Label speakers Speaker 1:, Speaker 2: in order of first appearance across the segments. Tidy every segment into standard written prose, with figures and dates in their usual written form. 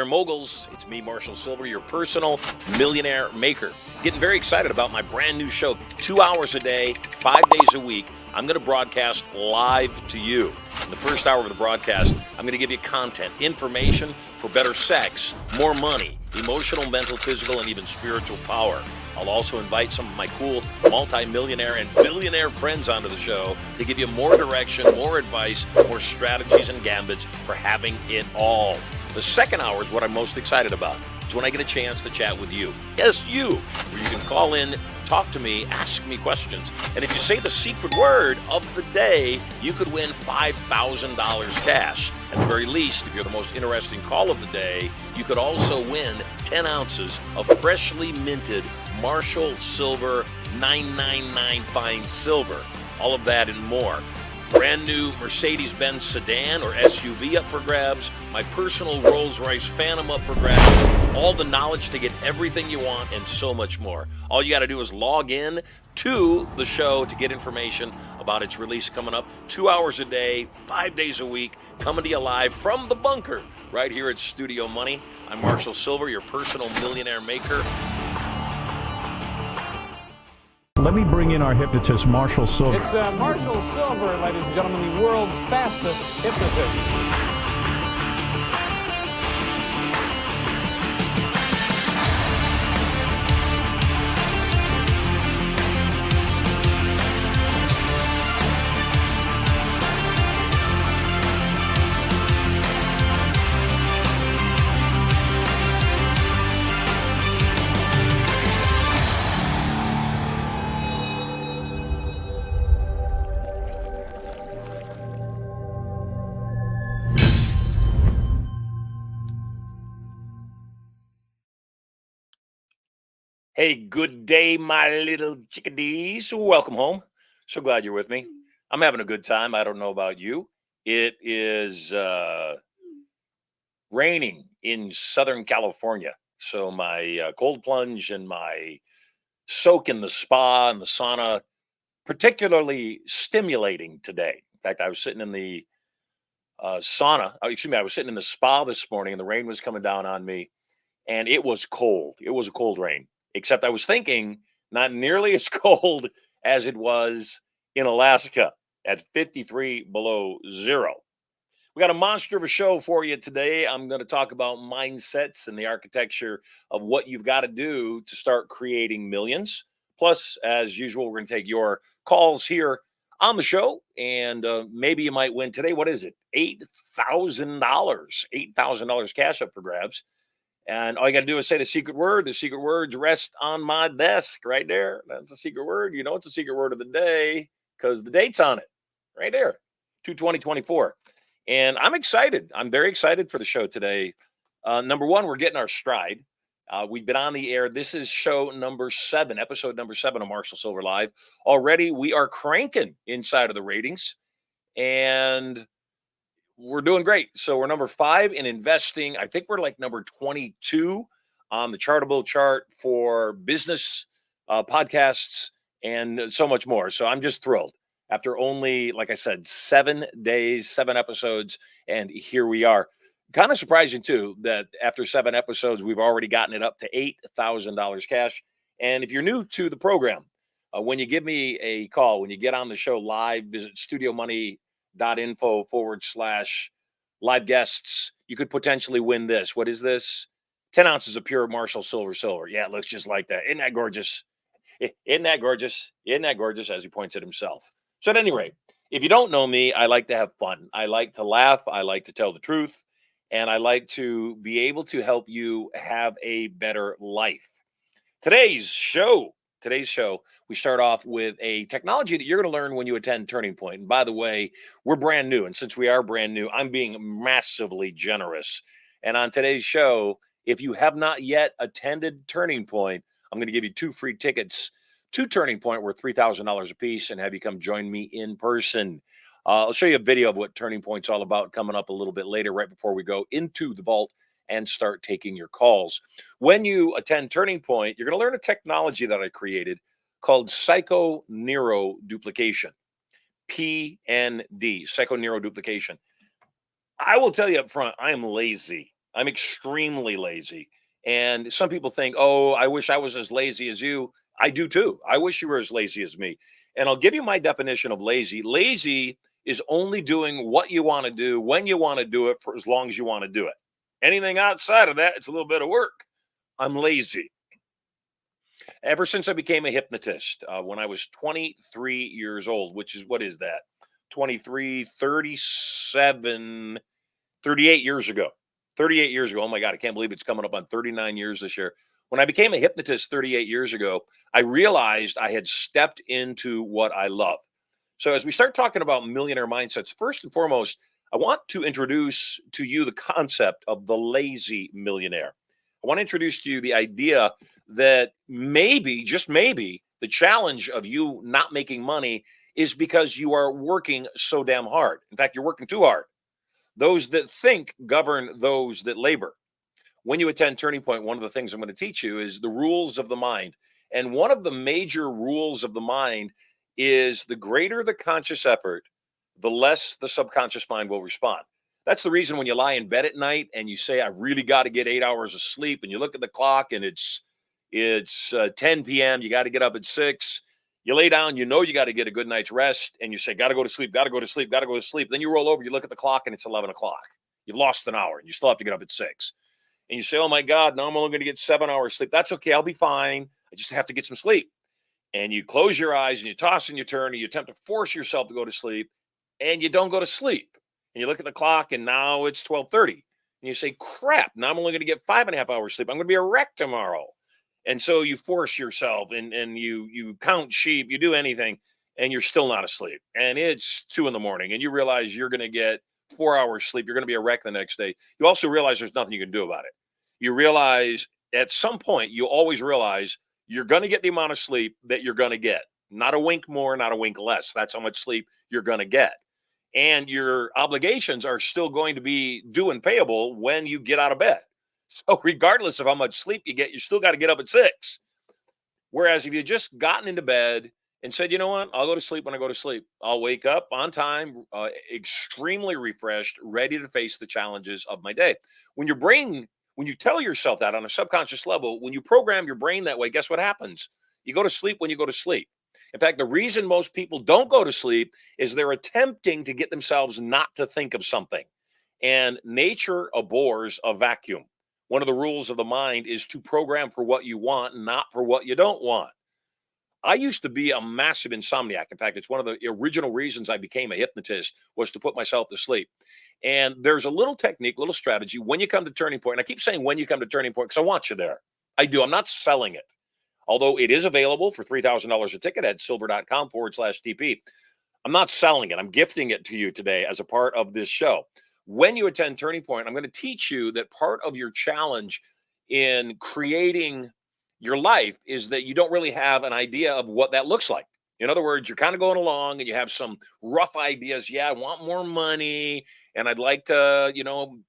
Speaker 1: moguls. It's me, Marshall Sylver, your personal millionaire maker. Getting very excited about my brand new show. 2 hours a day, 5 days a week. I'm going to broadcast live to you. In the first hour of the broadcast, I'm going to give you content, information for better sex, more money, emotional, mental, physical, and even spiritual power. I'll also invite some of my cool multi-millionaire and billionaire friends onto the show to give you more direction, more advice, more strategies and gambits for having it all. The second hour is what I'm most excited about. It's when I get a chance to chat with you. Yes, you. Where you can call in, talk to me, ask me questions. And if you say the secret word of the day, you could win $5,000 cash. At the very least, if you're the most interesting call of the day, you could also win 10 ounces of freshly minted Marshall Sylver 999 Fine Silver. All of that and more. Brand new Mercedes-Benz sedan or SUV up for grabs. My personal Rolls-Royce Phantom up for grabs. All the knowledge to get everything you want and so much more. All you got to do is log in to the show to get information about its release coming up. 2 hours a day, 5 days a week, coming to you live from the bunker right here at Studio Money. I'm Marshall Sylver, your personal millionaire maker.
Speaker 2: Let me bring in our hypnotist, Marshall Sylver.
Speaker 3: It's Marshall Sylver, ladies and gentlemen, the world's fastest hypnotist.
Speaker 1: Hey, good day, my little chickadees. Welcome home. So glad you're with me. I'm having a good time. I don't know about you. It is raining in Southern California. So my cold plunge and my soak in the spa and the sauna, particularly stimulating today. In fact, I was sitting in the I was sitting in the spa this morning and the rain was coming down on me and it was cold. It was a cold rain. Except I was thinking not nearly as cold as it was in Alaska at 53 below zero. We got a monster of a show for you today. I'm going to talk about mindsets and the architecture of what you've got to do to start creating millions. Plus, as usual, we're going to take your calls here on the show, and maybe you might win today. What is it? $8,000. $8,000 cash up for grabs. And all you got to do is say the secret word. The secret words rest on my desk right there. That's the secret word. You know, it's the secret word of the day because the date's on it right there, 2/20/24. And I'm excited. I'm very excited for the show today. Number one, we're getting our stride. We've been on the air. This is show number 7, episode number 7 of Marshall Sylver Live. Already, we are cranking inside of the ratings. And we're doing great. So we're number 5 in investing. I think we're like number 22 on the Chartable chart for business podcasts and so much more. So I'm just thrilled after only, like I said, 7 days, 7 episodes. And here we are. Kind of surprising, too, that after 7 episodes, we've already gotten it up to $8,000 cash. And if you're new to the program, when you give me a call, when you get on the show live, visit studiomoney.info/live guests. You could potentially win this. What is this? 10 ounces of pure Marshall silver. Yeah, it looks just like that. Isn't that gorgeous? Isn't that gorgeous? Isn't that gorgeous? As he points at himself. So at any rate, if you don't know me, I like to have fun. I like to laugh. I like to tell the truth. And I like to be able to help you have a better life. Today's show, we start off with a technology that you're going to learn when you attend Turning Point. And by the way, we're brand new. And since we are brand new, I'm being massively generous. And on today's show, if you have not yet attended Turning Point, I'm going to give you 2 free tickets to Turning Point worth $3,000 a piece and have you come join me in person. I'll show you a video of what Turning Point's all about coming up a little bit later, right before we go into the vault and start taking your calls. When you attend Turning Point, you're going to learn a technology that I created called psychoneuroduplication, PND, psychoneuroduplication. I will tell you up front, I am lazy. I'm extremely lazy. And some people think, oh, I wish I was as lazy as you. I do too. I wish you were as lazy as me. And I'll give you my definition of lazy. Lazy is only doing what you want to do when you want to do it for as long as you want to do it. Anything outside of that, it's a little bit of work. I'm lazy. Ever since I became a hypnotist, when I was 23 years old, which is what is that? 23, 37, 38 years ago. 38 years ago. Oh my God, I can't believe it's coming up on 39 years this year. When I became a hypnotist 38 years ago, I realized I had stepped into what I love. So, as we start talking about millionaire mindsets, first and foremost, I want to introduce to you the concept of the lazy millionaire. I want to introduce to you the idea that maybe, just maybe, the challenge of you not making money is because you are working so damn hard. In fact, you're working too hard. Those that think govern those that labor. When you attend Turning Point, one of the things I'm going to teach you is the rules of the mind. And one of the major rules of the mind is the greater the conscious effort, the less the subconscious mind will respond. That's the reason when you lie in bed at night and you say, I really got to get 8 hours of sleep, and you look at the clock and it's 10 p.m., you got to get up at 6. You lay down, you know you got to get a good night's rest, and you say, got to go to sleep, got to go to sleep, got to go to sleep. Then you roll over, you look at the clock, and it's 11 o'clock. You've lost an hour, and you still have to get up at 6. And you say, oh my God, now I'm only going to get 7 hours sleep. That's okay, I'll be fine. I just have to get some sleep. And you close your eyes, and you toss and you turn, and you attempt to force yourself to go to sleep, and you don't go to sleep. And you look at the clock, and now it's 12:30. And you say, crap, now I'm only going to get 5.5 hours sleep. I'm going to be a wreck tomorrow. And so you force yourself, and you count sheep, you do anything, and you're still not asleep. And it's 2 in the morning, and you realize you're going to get 4 hours sleep. You're going to be a wreck the next day. You also realize there's nothing you can do about it. You realize at some point, you always realize you're going to get the amount of sleep that you're going to get. Not a wink more, not a wink less. That's how much sleep you're going to get. And your obligations are still going to be due and payable when you get out of bed. So regardless of how much sleep you get, you still got to get up at 6. Whereas if you just gotten into bed and said, you know what, I'll go to sleep when I go to sleep. I'll wake up on time, extremely refreshed, ready to face the challenges of my day. When your brain, when you tell yourself that on a subconscious level, when you program your brain that way, guess what happens? You go to sleep when you go to sleep. In fact, the reason most people don't go to sleep is they're attempting to get themselves not to think of something. And nature abhors a vacuum. One of the rules of the mind is to program for what you want, not for what you don't want. I used to be a massive insomniac. In fact, it's one of the original reasons I became a hypnotist was to put myself to sleep. And there's a little technique, little strategy when you come to Turning Point. And I keep saying when you come to Turning Point because I want you there. I do. I'm not selling it. Although it is available for $3,000 a ticket at sylver.com/TP. I'm not selling it. I'm gifting it to you today as a part of this show. When you attend Turning Point, I'm going to teach you that part of your challenge in creating your life is that you don't really have an idea of what that looks like. In other words, you're kind of going along and you have some rough ideas. Yeah, I want more money and I'd like to,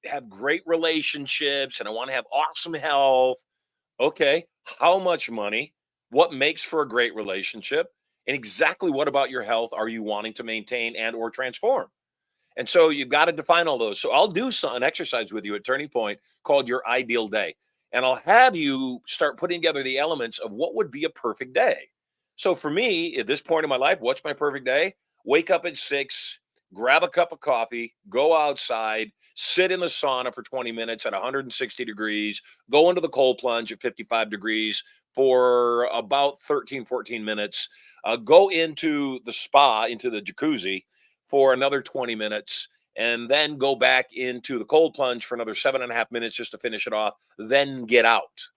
Speaker 1: have great relationships and I want to have awesome health. Okay, how much money? What makes for a great relationship? And exactly what about your health are you wanting to maintain and or transform? And so you've got to define all those. So I'll do an exercise with you at Turning Point called your ideal day. And I'll have you start putting together the elements of what would be a perfect day. So for me, at this point in my life, what's my perfect day? Wake up at 6, grab a cup of coffee, go outside, sit in the sauna for 20 minutes at 160 degrees, go into the cold plunge at 55 degrees for about 13, 14 minutes, go into the spa, into the jacuzzi for another 20 minutes, and then go back into the cold plunge for another 7.5 minutes just to finish it off, then get out.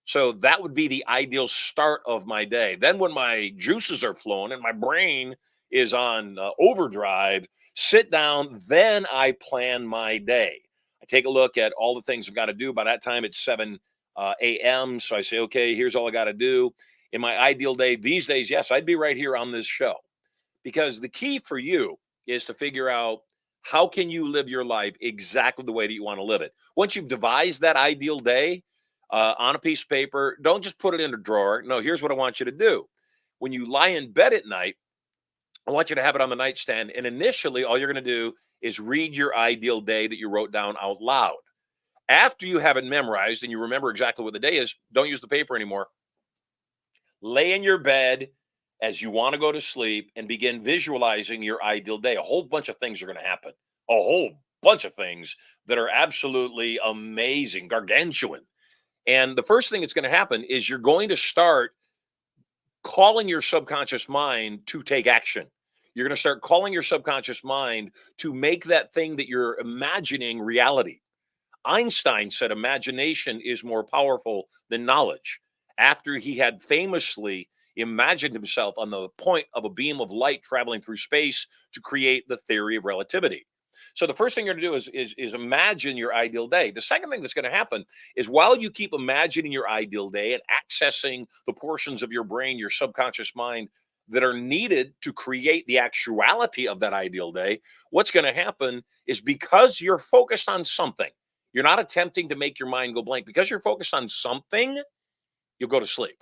Speaker 1: So that would be the ideal start of my day. Then when my juices are flowing and my brain is on overdrive, sit down, then I plan my day. I take a look at all the things I've got to do. By that time, it's 7 a.m. So I say, okay, here's all I got to do. In my ideal day these days, yes, I'd be right here on this show. Because the key for you is to figure out how can you live your life exactly the way that you want to live it. Once you've devised that ideal day on a piece of paper, don't just put it in a drawer. No, here's what I want you to do. When you lie in bed at night, I want you to have it on the nightstand. And initially, all you're going to do is read your ideal day that you wrote down out loud. After you have it memorized and you remember exactly what the day is, don't use the paper anymore. Lay in your bed as you want to go to sleep and begin visualizing your ideal day. A whole bunch of things are going to happen. A whole bunch of things that are absolutely amazing, gargantuan. And the first thing that's going to happen is you're going to start calling your subconscious mind to take action. You're going to start calling your subconscious mind to make that thing that you're imagining reality. Einstein said imagination is more powerful than knowledge after he had famously imagined himself on the point of a beam of light traveling through space to create the theory of relativity. So the first thing you're going to do is imagine your ideal day. The second thing that's going to happen is while you keep imagining your ideal day and accessing the portions of your brain, your subconscious mind that are needed to create the actuality of that ideal day, what's going to happen is because you're focused on something, you're not attempting to make your mind go blank. Because you're focused on something, you'll go to sleep.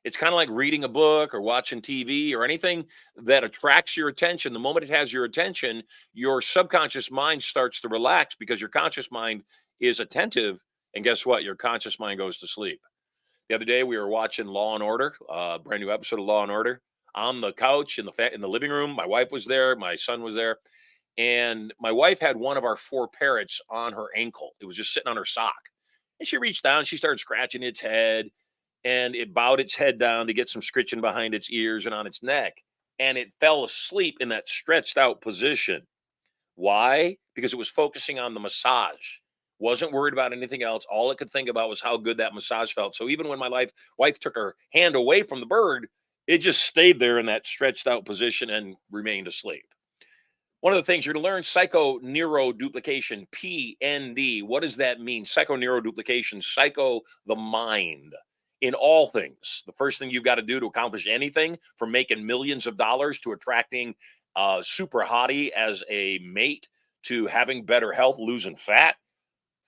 Speaker 1: It's kind of like reading a book or watching TV or anything that attracts your attention. The moment it has your attention, your subconscious mind starts to relax because your conscious mind is attentive. And guess what? Your conscious mind goes to sleep. The other day, we were watching Law and Order, a brand new episode of Law and Order, on the couch in the living room. My wife was there. My son was there. And my wife had one of our four parrots on her ankle. It was just sitting on her sock. And she reached down, she started scratching its head, and it bowed its head down to get some scritching behind its ears and on its neck. And it fell asleep in that stretched out position. Why? Because it was focusing on the massage. Wasn't worried about anything else. All it could think about was how good that massage felt. So even when my wife took her hand away from the bird, it just stayed there in that stretched out position and remained asleep. One of the things you're going to learn, psychoneuroduplication, PND. What does that mean? Psychoneuroduplication, psycho, the mind. In all things, the first thing you've got to do to accomplish anything, from making millions of dollars to attracting super hottie as a mate to having better health, losing fat,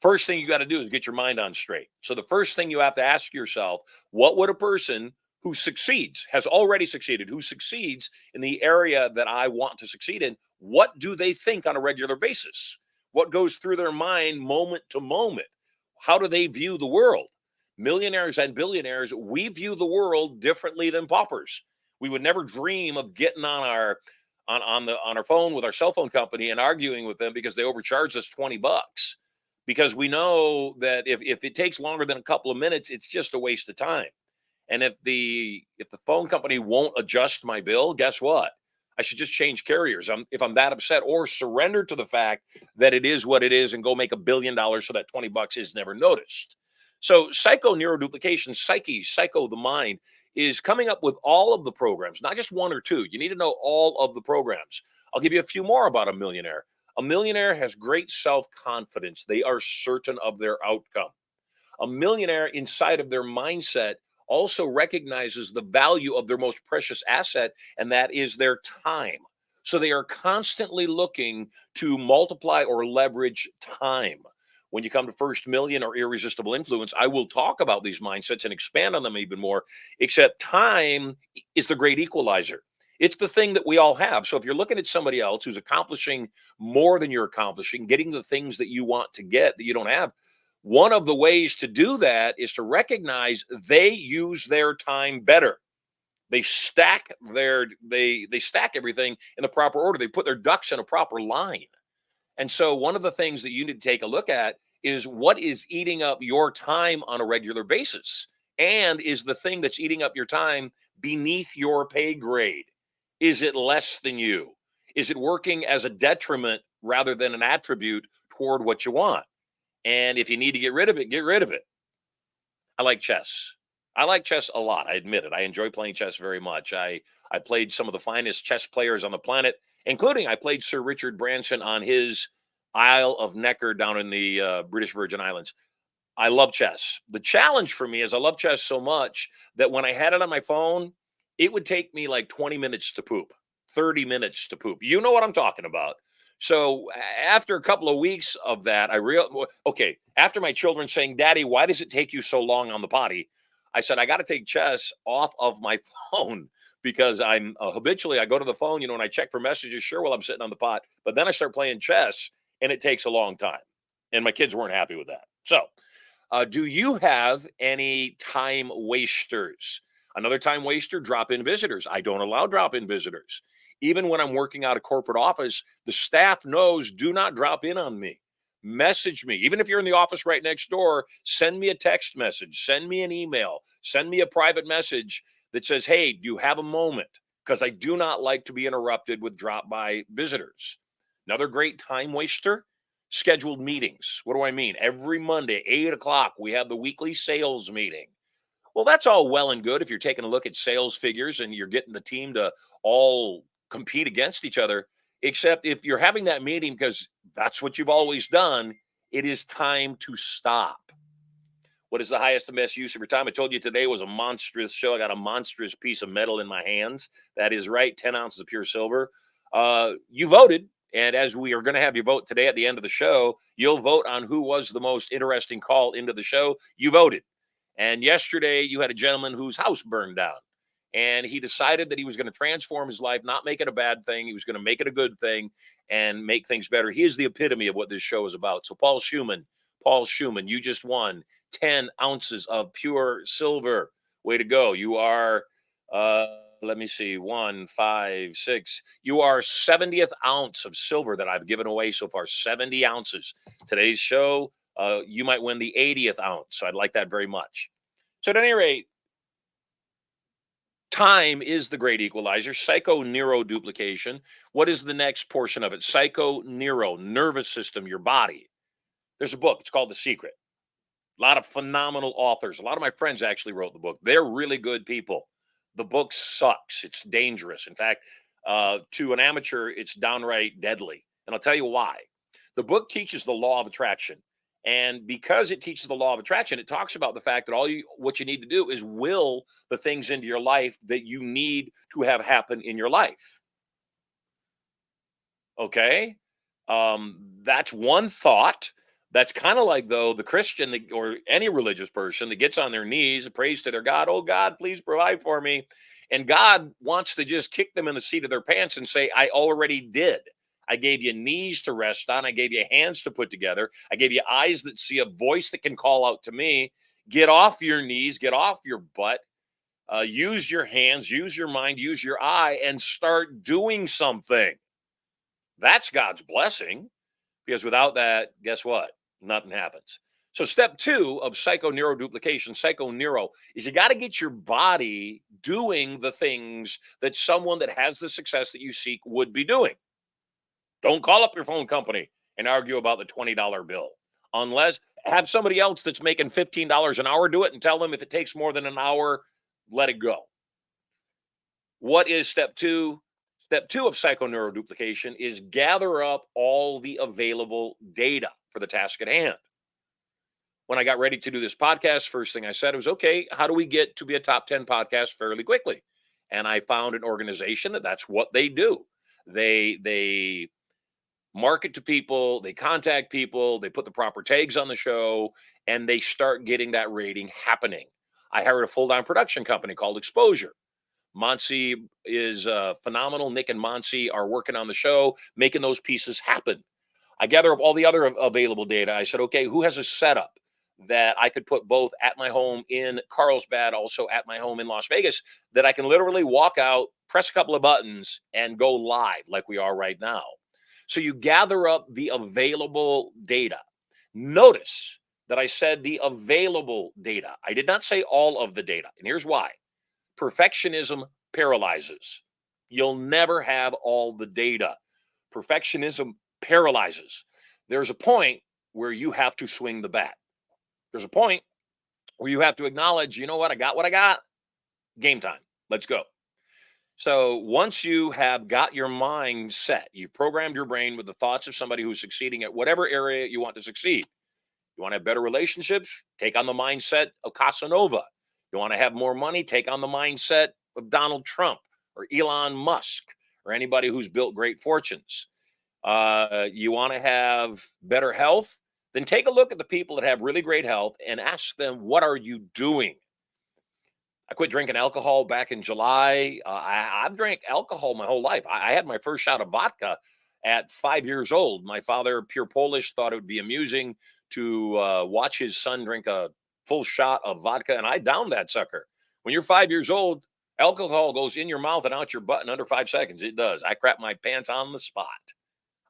Speaker 1: first thing you got to do is get your mind on straight. So the first thing you have to ask yourself, what would a person who succeeds, has already succeeded, who succeeds in the area that I want to succeed in, what do they think on a regular basis? What goes through their mind moment to moment? How do they view the world? Millionaires and billionaires, we view the world differently than paupers. We would never dream of getting on our phone with our cell phone company and arguing with them because they overcharged us $20, because we know that if it takes longer than a couple of minutes, it's just a waste of time. And if the phone company won't adjust my bill, guess what? I should just change carriers. If I'm that upset, or surrender to the fact that it is what it is and go make $1 billion so that $20 is never noticed. So psychoneuroduplication, psycho, the mind, is coming up with all of the programs, not just one or two. You need to know all of the programs. I'll give you a few more about a millionaire. A millionaire has great self-confidence. They are certain of their outcome. A millionaire, inside of their mindset, also recognizes the value of their most precious asset, and that is their time. So they are constantly looking to multiply or leverage time. When you come to First Million or Irresistible Influence, I will talk about these mindsets and expand on them even more, except time is the great equalizer. It's the thing that we all have. So if you're looking at somebody else who's accomplishing more than you're accomplishing, getting the things that you want to get that you don't have, one of the ways to do that is to recognize they use their time better. They stack they stack everything in the proper order. They put their ducks in a proper line. And so one of the things that you need to take a look at is what is eating up your time on a regular basis. And is the thing that's eating up your time beneath your pay grade? Is it less than you? Is it working as a detriment rather than an attribute toward what you want? And if you need to get rid of it, get rid of it. I like chess. I like chess a lot. I admit it. I enjoy playing chess very much. I played some of the finest chess players on the planet, including I played Sir Richard Branson on his Isle of Necker down in the British Virgin Islands. I love chess. The challenge for me is I love chess so much that when I had it on my phone, it would take me like 20 minutes to poop, 30 minutes to poop. You know what I'm talking about. So after a couple of weeks of that, after my children saying, "Daddy, why does it take you so long on the potty?" I said, I got to take chess off of my phone because I'm habitually, I go to the phone, and I check for messages, sure, while I'm sitting on the pot, but then I start playing chess and it takes a long time. And my kids weren't happy with that. So, do you have any time wasters? Another time waster, drop in visitors. I don't allow drop in visitors. Even when I'm working out of corporate office, the staff knows do not drop in on me. Message me. Even if you're in the office right next door, send me a text message, send me an email, send me a private message that says, hey, do you have a moment? Because I do not like to be interrupted with drop by visitors. Another great time waster, scheduled meetings. What do I mean? Every Monday, 8 o'clock, we have the weekly sales meeting. Well, that's all well and good if you're taking a look at sales figures and you're getting the team to all compete against each other. Except if you're having that meeting because that's what you've always done, it is time to stop. What is the highest and best use of your time? I told you today was a monstrous show. I got a monstrous piece of metal in my hands. That is right, 10 ounces of pure silver. You voted. And as we are going to have you vote today at the end of the show, you'll vote on who was the most interesting call into the show. You voted. And yesterday, you had a gentleman whose house burned down. And he decided that he was going to transform his life, not make it a bad thing. He was going to make it a good thing and make things better. He is the epitome of what this show is about. So, Paul Schumann, you just won 10 ounces of pure silver. Way to go. You are, let me see, 1, 5, 6. You are 70th ounce of silver that I've given away so far, 70 ounces. Today's show, you might win the 80th ounce. So I'd like that very much. So at any rate, time is the great equalizer. Psycho-neuroduplication. What is the next portion of it? Psycho-neuro, nervous system, your body. There's a book. It's called The Secret. A lot of phenomenal authors. A lot of my friends actually wrote the book. They're really good people. The book sucks. It's dangerous. In fact, to an amateur, it's downright deadly. And I'll tell you why. The book teaches the law of attraction. And because it teaches the law of attraction, it talks about the fact that what you need to do is will the things into your life that you need to have happen in your life. Okay? That's one thought. That's kind of like, though, the Christian or any religious person that gets on their knees and prays to their God, oh, God, please provide for me. And God wants to just kick them in the seat of their pants and say, I already did. I gave you knees to rest on. I gave you hands to put together. I gave you eyes that see, a voice that can call out to me. Get off your knees, get off your butt, use your hands, use your mind, use your eye, and start doing something. That's God's blessing, because without that, guess what? Nothing happens. So step 2 of psycho-neuroduplication, psycho-neuro, is you got to get your body doing the things that someone that has the success that you seek would be doing. Don't call up your phone company and argue about the $20 bill. Unless have somebody else that's making $15 an hour do it and tell them if it takes more than an hour, let it go. What is step 2? Step 2 of psycho-neuroduplication is gather up all the available data for the task at hand. When I got ready to do this podcast, first thing I said was, okay, how do we get to be a top 10 podcast fairly quickly? And I found an organization that's what they do. They market to people, they contact people, they put the proper tags on the show, and they start getting that rating happening. I hired a full-time production company called Exposure. Monsi is phenomenal. Nick and Monsi are working on the show, making those pieces happen. I gather up all the other available data. I said, okay, who has a setup that I could put both at my home in Carlsbad, also at my home in Las Vegas, that I can literally walk out, press a couple of buttons, and go live like we are right now. So you gather up the available data. Notice that I said the available data. I did not say all of the data. And here's why. Perfectionism paralyzes. You'll never have all the data. Perfectionism paralyzes. There's a point where you have to swing the bat. There's a point where you have to acknowledge, you know what I got. Game time. Let's go. So once you have got your mind set, you've programmed your brain with the thoughts of somebody who's succeeding at whatever area you want to succeed. You want to have better relationships? Take on the mindset of Casanova. You want to have more money? Take on the mindset of Donald Trump or Elon Musk or anybody who's built great fortunes. You want to have better health? Then take a look at the people that have really great health and ask them, what are you doing? I quit drinking alcohol back in July. I've drank alcohol my whole life. I had my first shot of vodka at 5 years old. My father, pure Polish, thought it would be amusing to watch his son drink a full shot of vodka, and I downed that sucker. When you're 5 years old, alcohol goes in your mouth and out your butt in under 5 seconds. It does. I crap my pants on the spot.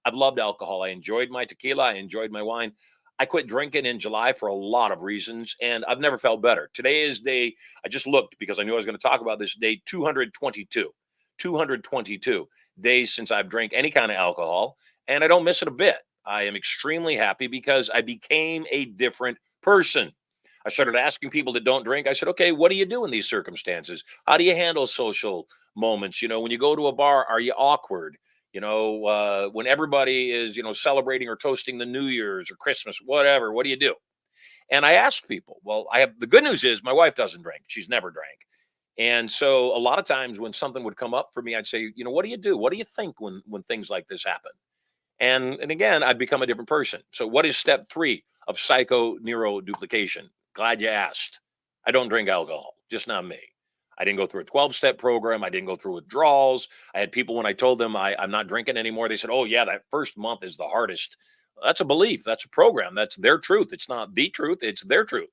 Speaker 1: I've loved alcohol. I enjoyed my tequila. I enjoyed my wine. I quit drinking in July for a lot of reasons, and I've never felt better. Today is day, I just looked because I knew I was going to talk about this, day 222. 222 days since I've drank any kind of alcohol, and I don't miss it a bit. I am extremely happy because I became a different person. I started asking people that don't drink. I said, okay, what do you do in these circumstances? How do you handle social moments? When you go to a bar, are you awkward? When everybody is, celebrating or toasting the New Year's or Christmas, whatever, what do you do? And I asked people. Well, the good news is my wife doesn't drink. She's never drank. And so a lot of times when something would come up for me, I'd say, what do you do? What do you think when things like this happen? And again, I'd become a different person. So what is step 3 of psycho neuroduplication? Glad you asked. I don't drink alcohol, just not me. I didn't go through a 12-step program. I didn't go through withdrawals. I had people, when I told them I'm not drinking anymore, they said, oh yeah, that first month is the hardest. That's a belief. That's a program. That's their truth. It's not the truth. It's their truth.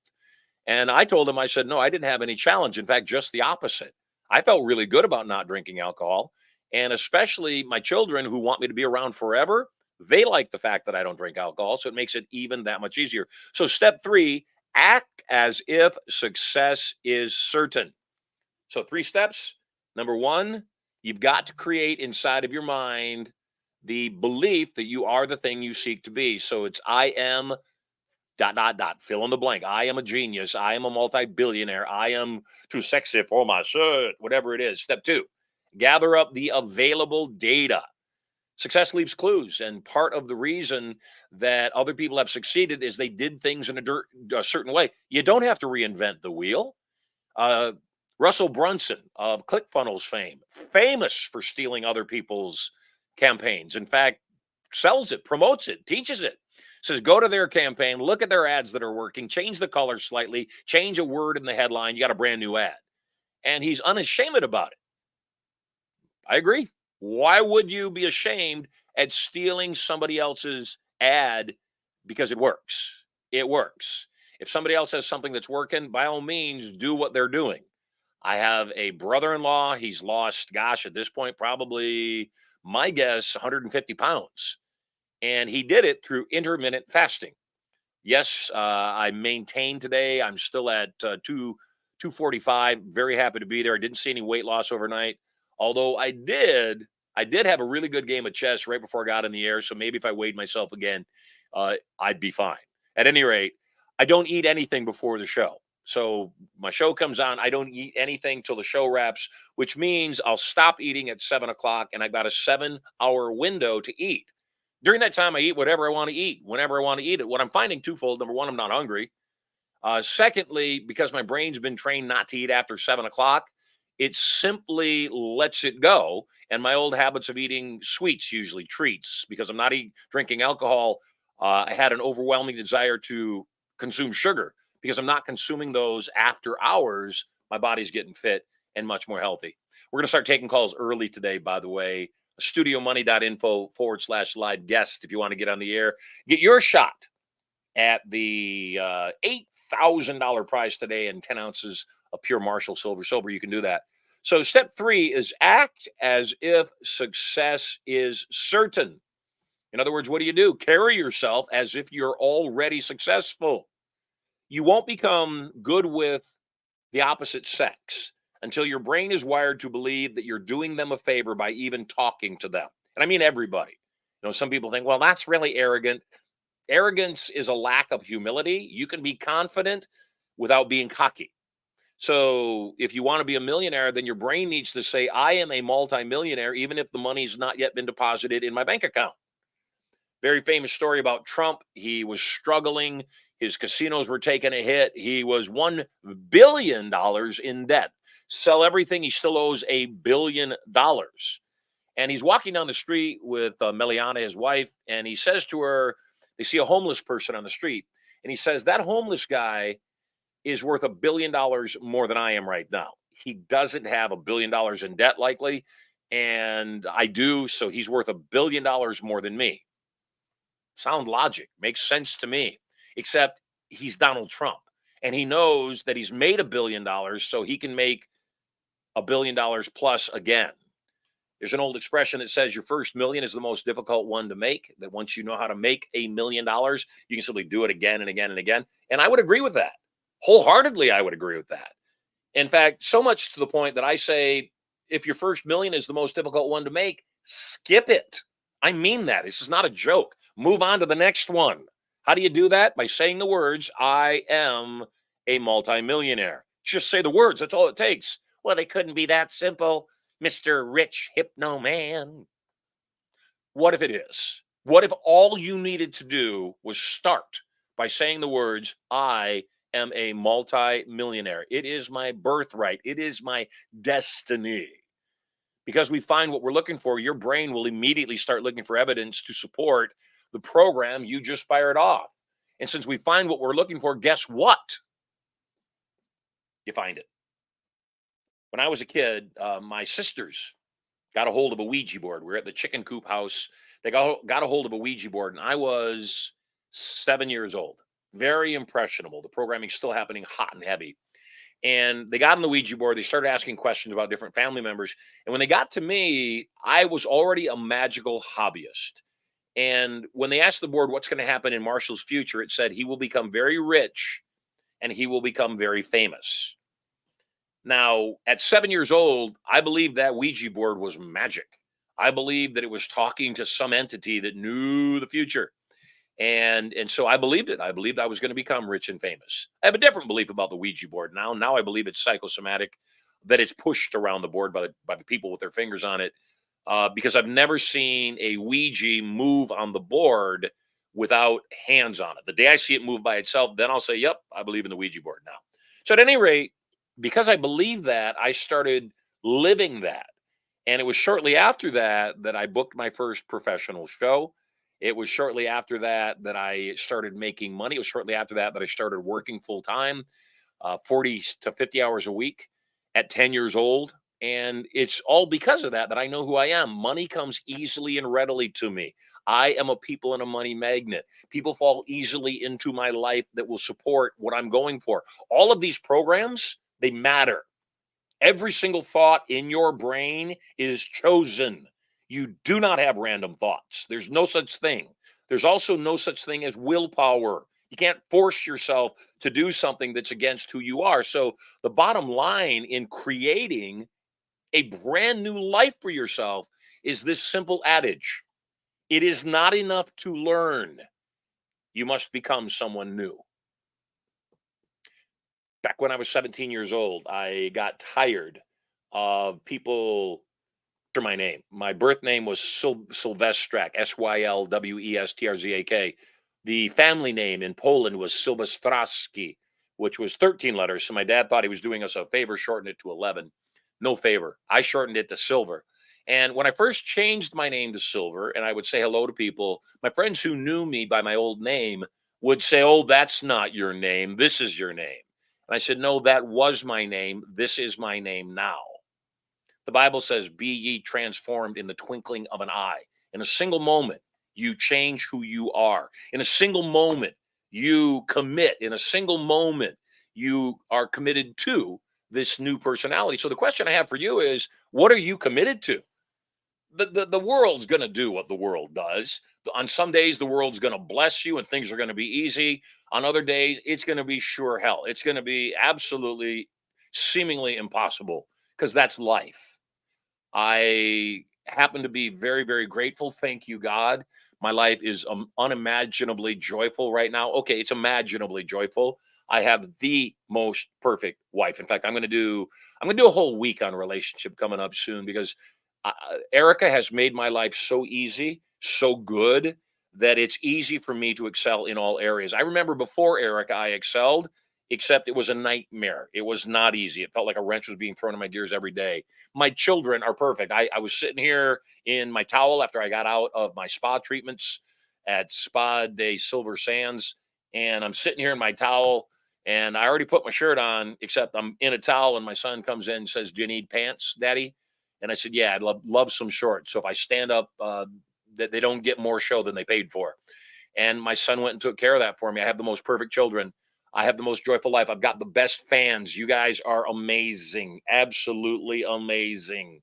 Speaker 1: And I told them, I said, no, I didn't have any challenge. In fact, just the opposite. I felt really good about not drinking alcohol. And especially my children who want me to be around forever, they like the fact that I don't drink alcohol. So it makes it even that much easier. So step 3, act as if success is certain. So 3 steps. Number 1, you've got to create inside of your mind the belief that you are the thing you seek to be. So it's I am ... fill in the blank. I am a genius. I am a multi-billionaire. I am too sexy for my shirt, whatever it is. Step 2, gather up the available data. Success leaves clues. And part of the reason that other people have succeeded is they did things in a certain way. You don't have to reinvent the wheel. Russell Brunson of ClickFunnels fame, famous for stealing other people's campaigns. In fact, sells it, promotes it, teaches it. Says, go to their campaign, look at their ads that are working, change the color slightly, change a word in the headline, you got a brand new ad. And he's unashamed about it. I agree. Why would you be ashamed at stealing somebody else's ad because it works? It works. If somebody else has something that's working, by all means, do what they're doing. I have a brother-in-law. He's lost, gosh, at this point, probably, my guess, 150 pounds. And he did it through intermittent fasting. Yes, I maintained today. I'm still at 245. Very happy to be there. I didn't see any weight loss overnight. Although I did have a really good game of chess right before I got in the air. So maybe if I weighed myself again, I'd be fine. At any rate, I don't eat anything before the show. So my show comes on. I don't eat anything till the show wraps, which means I'll stop eating at 7 o'clock, and I've got a 7-hour window to eat. During that time, I eat whatever I want to eat, whenever I want to eat it. What I'm finding twofold. Number 1, I'm not hungry. Secondly, because my brain's been trained not to eat after 7 o'clock, it simply lets it go. And my old habits of eating sweets, usually treats, because I'm not drinking alcohol, I had an overwhelming desire to consume sugar. Because I'm not consuming those after hours, my body's getting fit and much more healthy. We're going to start taking calls early today, by the way. StudioMoney.info/live guest if you want to get on the air. Get your shot at the $8,000 prize today and 10 ounces of pure Marshall Silver. You can do that. So step 3 is act as if success is certain. In other words, what do? Carry yourself as if you're already successful. You won't become good with the opposite sex until your brain is wired to believe that you're doing them a favor by even talking to them. And I mean everybody. Some people think, well, that's really arrogant. Arrogance is a lack of humility. You can be confident without being cocky. So if you want to be a millionaire, then your brain needs to say, I am a multimillionaire, even if the money's not yet been deposited in my bank account. Very famous story about Trump. He was struggling. His casinos were taking a hit. He was $1 billion in debt. Sell everything. He still owes $1 billion. And he's walking down the street with Millionaire, his wife, and he says to her, they see a homeless person on the street, and he says, that homeless guy is worth $1 billion more than I am right now. He doesn't have $1 billion in debt, likely, and I do, so he's worth $1 billion more than me. Sound logic. Makes sense to me. except he's Donald Trump. And he knows that he's made $1 billion, so he can make $1 billion plus again. There's an old expression that says your first million is the most difficult one to make, that once you know how to make $1 million, you can simply do it again and again and again. And I would agree with that. Wholeheartedly, I would agree with that. In fact, so much to the point that I say, if your first million is the most difficult one to make, skip it. I mean that. This is not a joke. Move on to the next one. How do you do that? By saying the words, I am a multimillionaire. Just say the words. That's all it takes. Well, they couldn't be that simple, Mr. Rich Hypno Man. What if it is? What if all you needed to do was start by saying the words, I am a multi-millionaire. It is my birthright. It is my destiny. Because we find what we're looking for, your brain will immediately start looking for evidence to support the program you just fired off. And since we find what we're looking for, guess what? You find it. When I was a kid, my sisters got a hold of a Ouija board. We were at the chicken coop house. They got a hold of a Ouija board, and I was 7 years old. Very impressionable. The programming's still happening hot and heavy. And they got on the Ouija board. They started asking questions about different family members. And when they got to me, I was already a magical hobbyist. And when they asked the board what's going to happen in Marshall's future, it said he will become very rich and he will become very famous. Now, at 7 years old, I believed that Ouija board was magic. I believed that it was talking to some entity that knew the future. And so I believed it. I believed I was going to become rich and famous. I have a different belief about the Ouija board now. Now I believe it's psychosomatic, that it's pushed around the board by the people with their fingers on it, because I've never seen a Ouija move on the board without hands on it. The day I see it move by itself, then I'll say, yep, I believe in the Ouija board now. So at any rate, because I believe that, I started living that. And it was shortly after that that I booked my first professional show. It was shortly after that that I started making money. It was shortly after that that I started working full time, 40 to 50 hours a week at 10 years old. And it's all because of that I know who I am. Money comes easily and readily to me. I am a people and a money magnet. People fall easily into my life that will support what I'm going for. All of these programs, they matter. Every single thought in your brain is chosen. You do not have random thoughts. There's no such thing. There's also no such thing as willpower. You can't force yourself to do something that's against who you are. So the bottom line in creating a brand new life for yourself is this simple adage. It is not enough to learn. You must become someone new. Back when I was 17 years old, I got tired of people my name. My birth name was Sylvestrak, Sylwestrzak. The family name in Poland was Sylwestrowski, which was 13 letters. So my dad thought he was doing us a favor, shortened it to 11. No favor. I shortened it to Sylver. And when I first changed my name to Sylver and I would say hello to people, my friends who knew me by my old name would say, oh, that's not your name. This is your name. And I said, no, that was my name. This is my name now. The Bible says, be ye transformed in the twinkling of an eye. In a single moment, you change who you are. In a single moment, you commit. In a single moment, you are committed to this new personality. So the question I have for you is, what are you committed to? The world's going to do what the world does. On some days, the world's going to bless you and things are going to be easy. On other days, it's going to be sure hell. It's going to be absolutely, seemingly impossible, because that's life. I happen to be very, very grateful. Thank you, God. My life is unimaginably joyful right now. Okay, it's imaginably joyful. I have the most perfect wife. In fact, I'm going to do a whole week on relationship coming up soon, because Erica has made my life so easy, so good, that it's easy for me to excel in all areas. I remember before Erica, I excelled, except it was a nightmare. It was not easy. It felt like a wrench was being thrown in my gears every day. My children are perfect. I was sitting here in my towel after I got out of my spa treatments at Spa de Silver Sands, and I'm sitting here in my towel, and I already put my shirt on, except I'm in a towel, and my son comes in and says, do you need pants, Daddy? And I said, yeah, I'd love some shorts. So if I stand up, that they don't get more show than they paid for. And my son went and took care of that for me. I have the most perfect children. I have the most joyful life. I've got the best fans. You guys are amazing. Absolutely amazing.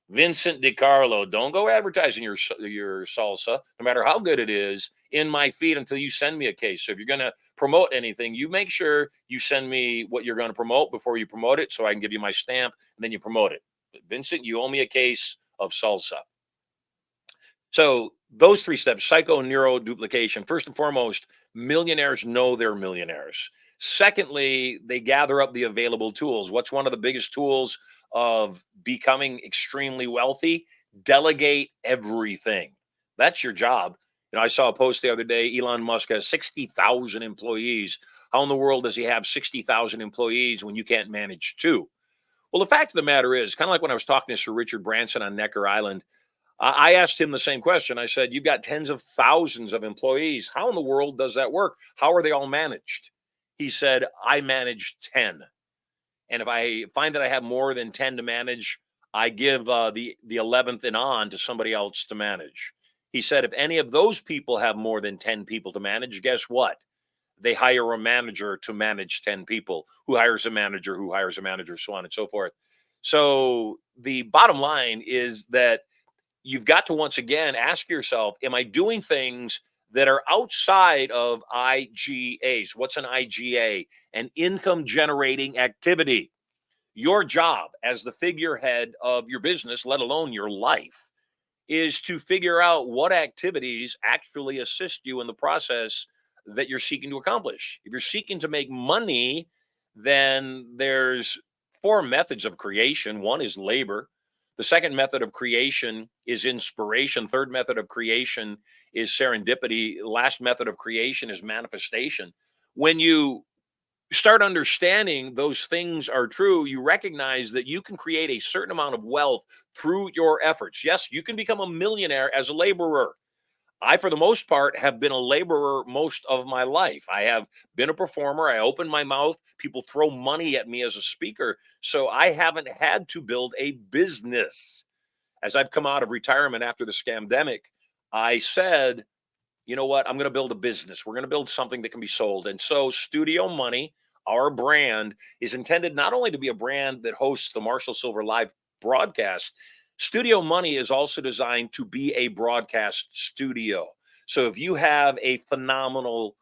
Speaker 1: Vincent DiCarlo, don't go advertising your salsa, no matter how good it is, in my feed until you send me a case. So if you're going to promote anything, you make sure you send me what you're going to promote before you promote it, so I can give you my stamp and then you promote it. But Vincent, you owe me a case of salsa. So those three steps: psycho, neuro, duplication. First and foremost, millionaires know they're millionaires. Secondly, they gather up the available tools. What's one of the biggest tools of becoming extremely wealthy? Delegate everything. That's your job. I saw a post the other day. Elon Musk has 60,000 employees. How in the world does he have 60,000 employees when you can't manage two? Well, the fact of the matter is, kind of like when I was talking to Sir Richard Branson on Necker Island, I asked him the same question. I said, "You've got tens of thousands of employees. How in the world does that work? How are they all managed?" He said, "I manage 10. And if I find that I have more than 10 to manage, I give the 11th and on to somebody else to manage." He said, "If any of those people have more than 10 people to manage, guess what? They hire a manager to manage 10 people, who hires a manager, who hires a manager, so on and so forth." So the bottom line is that you've got to once again ask yourself, am I doing things that are outside of IGAs? What's an IGA? An income generating activity. Your job as the figurehead of your business, let alone your life, is to figure out what activities actually assist you in the process that you're seeking to accomplish. If you're seeking to make money, then there's four methods of creation. One is labor. The second method of creation is inspiration. Third method of creation is serendipity. Last method of creation is manifestation. When you start understanding those things are true, you recognize that you can create a certain amount of wealth through your efforts. Yes, you can become a millionaire as a laborer. I, for the most part, have been a laborer most of my life. I have been a performer. I open my mouth. People throw money at me as a speaker. So I haven't had to build a business. As I've come out of retirement after the scamdemic, I said, you know what? I'm going to build a business. We're going to build something that can be sold. And so Studio Money, our brand, is intended not only to be a brand that hosts the Marshall Sylver live broadcast. Studio Money is also designed to be a broadcast studio. So if you have a phenomenal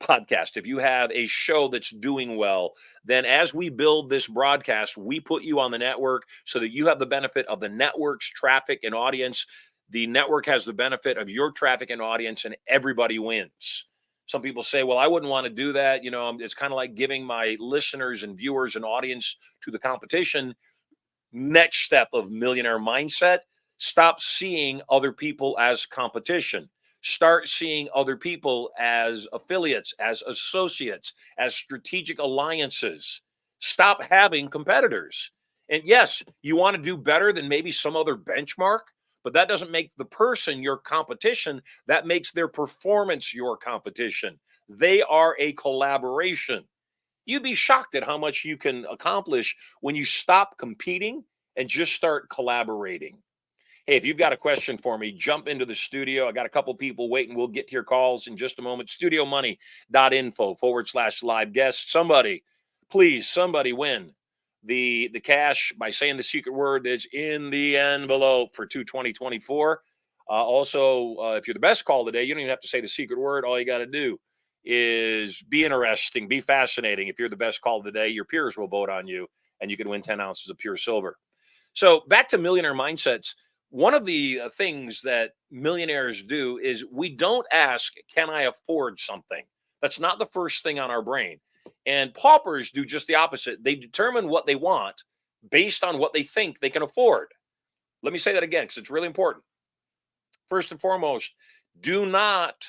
Speaker 1: podcast, if you have a show that's doing well, then as we build this broadcast, we put you on the network so that you have the benefit of the network's traffic and audience. The network has the benefit of your traffic and audience, and everybody wins. Some people say, well, I wouldn't want to do that. It's kind of like giving my listeners and viewers and audience to the competition. Next step of millionaire mindset: stop seeing other people as competition. Start seeing other people as affiliates, as associates, as strategic alliances. Stop having competitors. And yes, you want to do better than maybe some other benchmark, but that doesn't make the person your competition. That makes their performance your competition. They are a collaboration. You'd be shocked at how much you can accomplish when you stop competing and just start collaborating. Hey, if you've got a question for me, jump into the studio. I got a couple people waiting. We'll get to your calls in just a moment. StudioMoney.info/live guest. Somebody win the cash by saying the secret word that's in the envelope for 2/20/24. If you're the best call today, you don't even have to say the secret word. All you got to do is be interesting, be fascinating. If you're the best call of the day, your peers will vote on you, and you can win 10 ounces of pure silver. So back to millionaire mindsets. One of the things that millionaires do is we don't ask, can I afford something? That's not the first thing on our brain. And paupers do just the opposite. They determine what they want based on what they think they can afford. Let me say that again, because it's really important. First and foremost, do not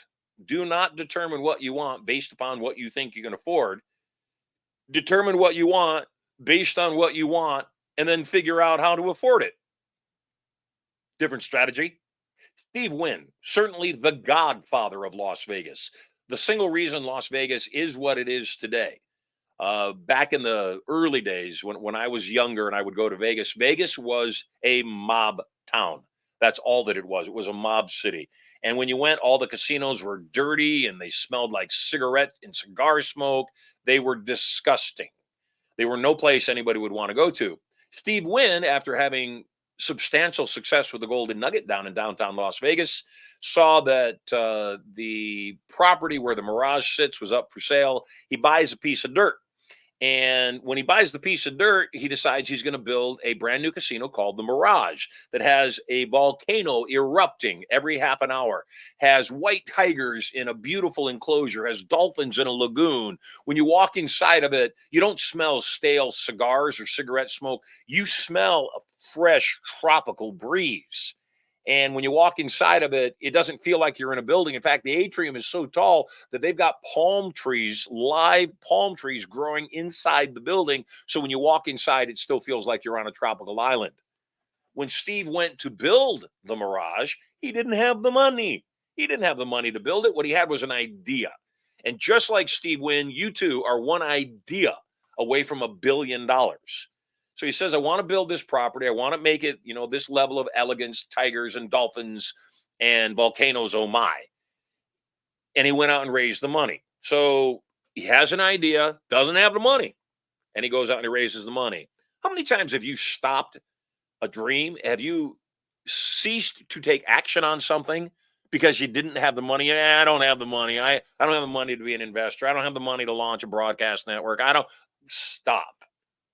Speaker 1: determine what you want based upon what you think you can afford. Determine what you want based on what you want, and then figure out how to afford it. Different strategy. Steve Wynn, certainly the godfather of Las Vegas. The single reason Las Vegas is what it is today. Back in the early days when I was younger and I would go to Vegas, Vegas was a mob town. That's all that it was. It was a mob city. And when you went, all the casinos were dirty and they smelled like cigarette and cigar smoke. They were disgusting. They were no place anybody would want to go to. Steve Wynn, after having substantial success with the Golden Nugget down in downtown Las Vegas, saw that the property where the Mirage sits was up for sale. He buys a piece of dirt. And when he buys the piece of dirt, he decides he's going to build a brand new casino called the Mirage that has a volcano erupting every half an hour, has white tigers in a beautiful enclosure, has dolphins in a lagoon. When you walk inside of it, you don't smell stale cigars or cigarette smoke. You smell a fresh tropical breeze. And when you walk inside of it, it doesn't feel like you're in a building. In fact, the atrium is so tall that they've got palm trees, live palm trees growing inside the building. So when you walk inside, it still feels like you're on a tropical island. When Steve went to build the Mirage, he didn't have the money. He didn't have the money to build it. What he had was an idea. And just like Steve Wynn, you too are one idea away from $1 billion. So he says, I want to build this property. I want to make it, this level of elegance, tigers and dolphins and volcanoes, oh my. And he went out and raised the money. So he has an idea, doesn't have the money, and he goes out and he raises the money. How many times have you stopped a dream? Have you ceased to take action on something because you didn't have the money? I don't have the money. I don't have the money to be an investor. I don't have the money to launch a broadcast network. Stop.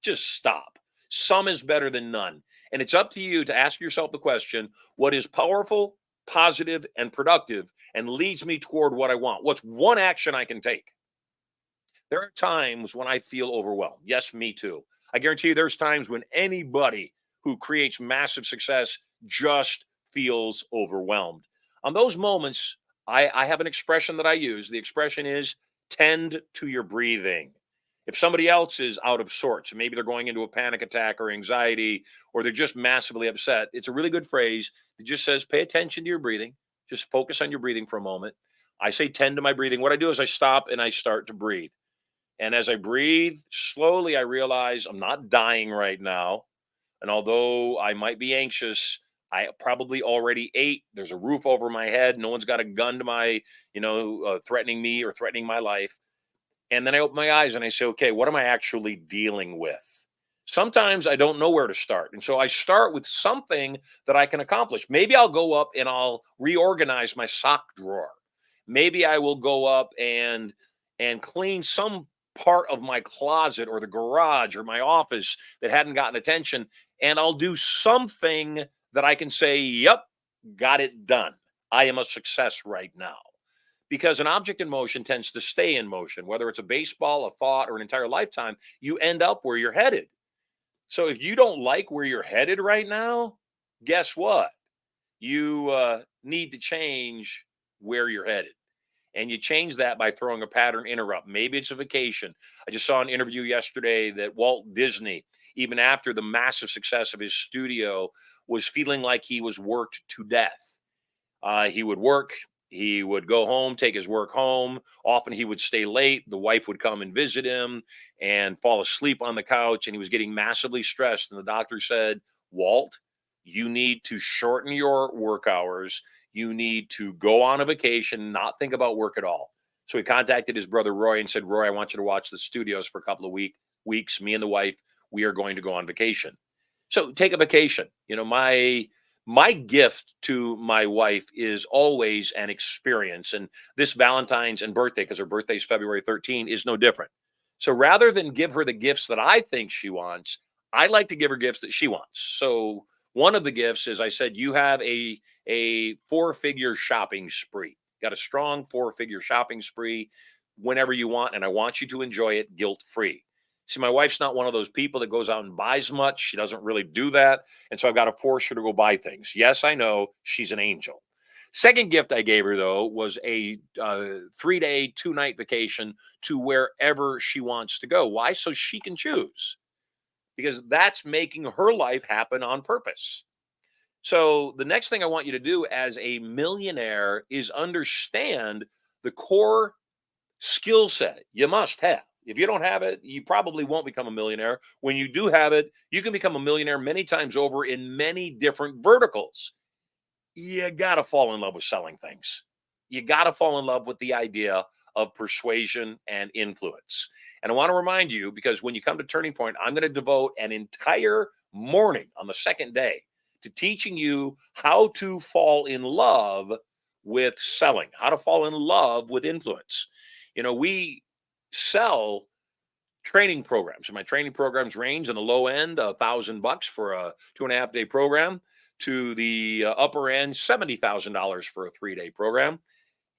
Speaker 1: Just stop. Some is better than none. And it's up to you to ask yourself the question, what is powerful, positive, and productive and leads me toward what I want? What's one action I can take? There are times when I feel overwhelmed. Yes, me too. I guarantee you there's times when anybody who creates massive success just feels overwhelmed. On those moments, I have an expression that I use. The expression is tend to your breathing. If somebody else is out of sorts, maybe they're going into a panic attack or anxiety, or they're just massively upset, it's a really good phrase that just says, pay attention to your breathing. Just focus on your breathing for a moment. I say, tend to my breathing. What I do is I stop and I start to breathe. And as I breathe slowly, I realize I'm not dying right now. And although I might be anxious, I probably already ate. There's a roof over my head. No one's got a gun to my, threatening me or threatening my life. And then I open my eyes and I say, okay, what am I actually dealing with? Sometimes I don't know where to start. And so I start with something that I can accomplish. Maybe I'll go up and I'll reorganize my sock drawer. Maybe I will go up and clean some part of my closet or the garage or my office that hadn't gotten attention. And I'll do something that I can say, yep, got it done. I am a success right now. Because an object in motion tends to stay in motion, whether it's a baseball, a thought, or an entire lifetime, you end up where you're headed. So if you don't like where you're headed right now, guess what? You need to change where you're headed. And you change that by throwing a pattern interrupt. Maybe it's a vacation. I just saw an interview yesterday that Walt Disney, even after the massive success of his studio, was feeling like he was worked to death. He would work. He would go home, take his work home. Often he would stay late. The wife would come and visit him and fall asleep on the couch. And he was getting massively stressed. And the doctor said, Walt, you need to shorten your work hours. You need to go on a vacation, not think about work at all. So he contacted his brother, Roy, and said, Roy, I want you to watch the studios for a couple of weeks. Me and the wife, we are going to go on vacation. So take a vacation. My gift to my wife is always an experience. And this Valentine's and birthday, because her birthday is February 13, is no different. So rather than give her the gifts that I think she wants, I like to give her gifts that she wants. So one of the gifts is I said, you have a 4-figure shopping spree. Got a strong 4-figure shopping spree whenever you want. And I want you to enjoy it guilt-free. See, my wife's not one of those people that goes out and buys much. She doesn't really do that. And so I've got to force her to go buy things. Yes, I know she's an angel. Second gift I gave her, though, was a 3-day, 2-night vacation to wherever she wants to go. Why? So she can choose. Because that's making her life happen on purpose. So the next thing I want you to do as a millionaire is understand the core skill set you must have. If you don't have it, you probably won't become a millionaire. When you do have it, you can become a millionaire many times over in many different verticals. You got to fall in love with selling things. You got to fall in love with the idea of persuasion and influence. And I want to remind you, because when you come to Turning Point, I'm going to devote an entire morning on the second day to teaching you how to fall in love with selling, how to fall in love with influence. We sell training programs. And my training programs range on the low end, $1,000 for a 2.5 day program, to the upper end, $70,000 for a 3 day program.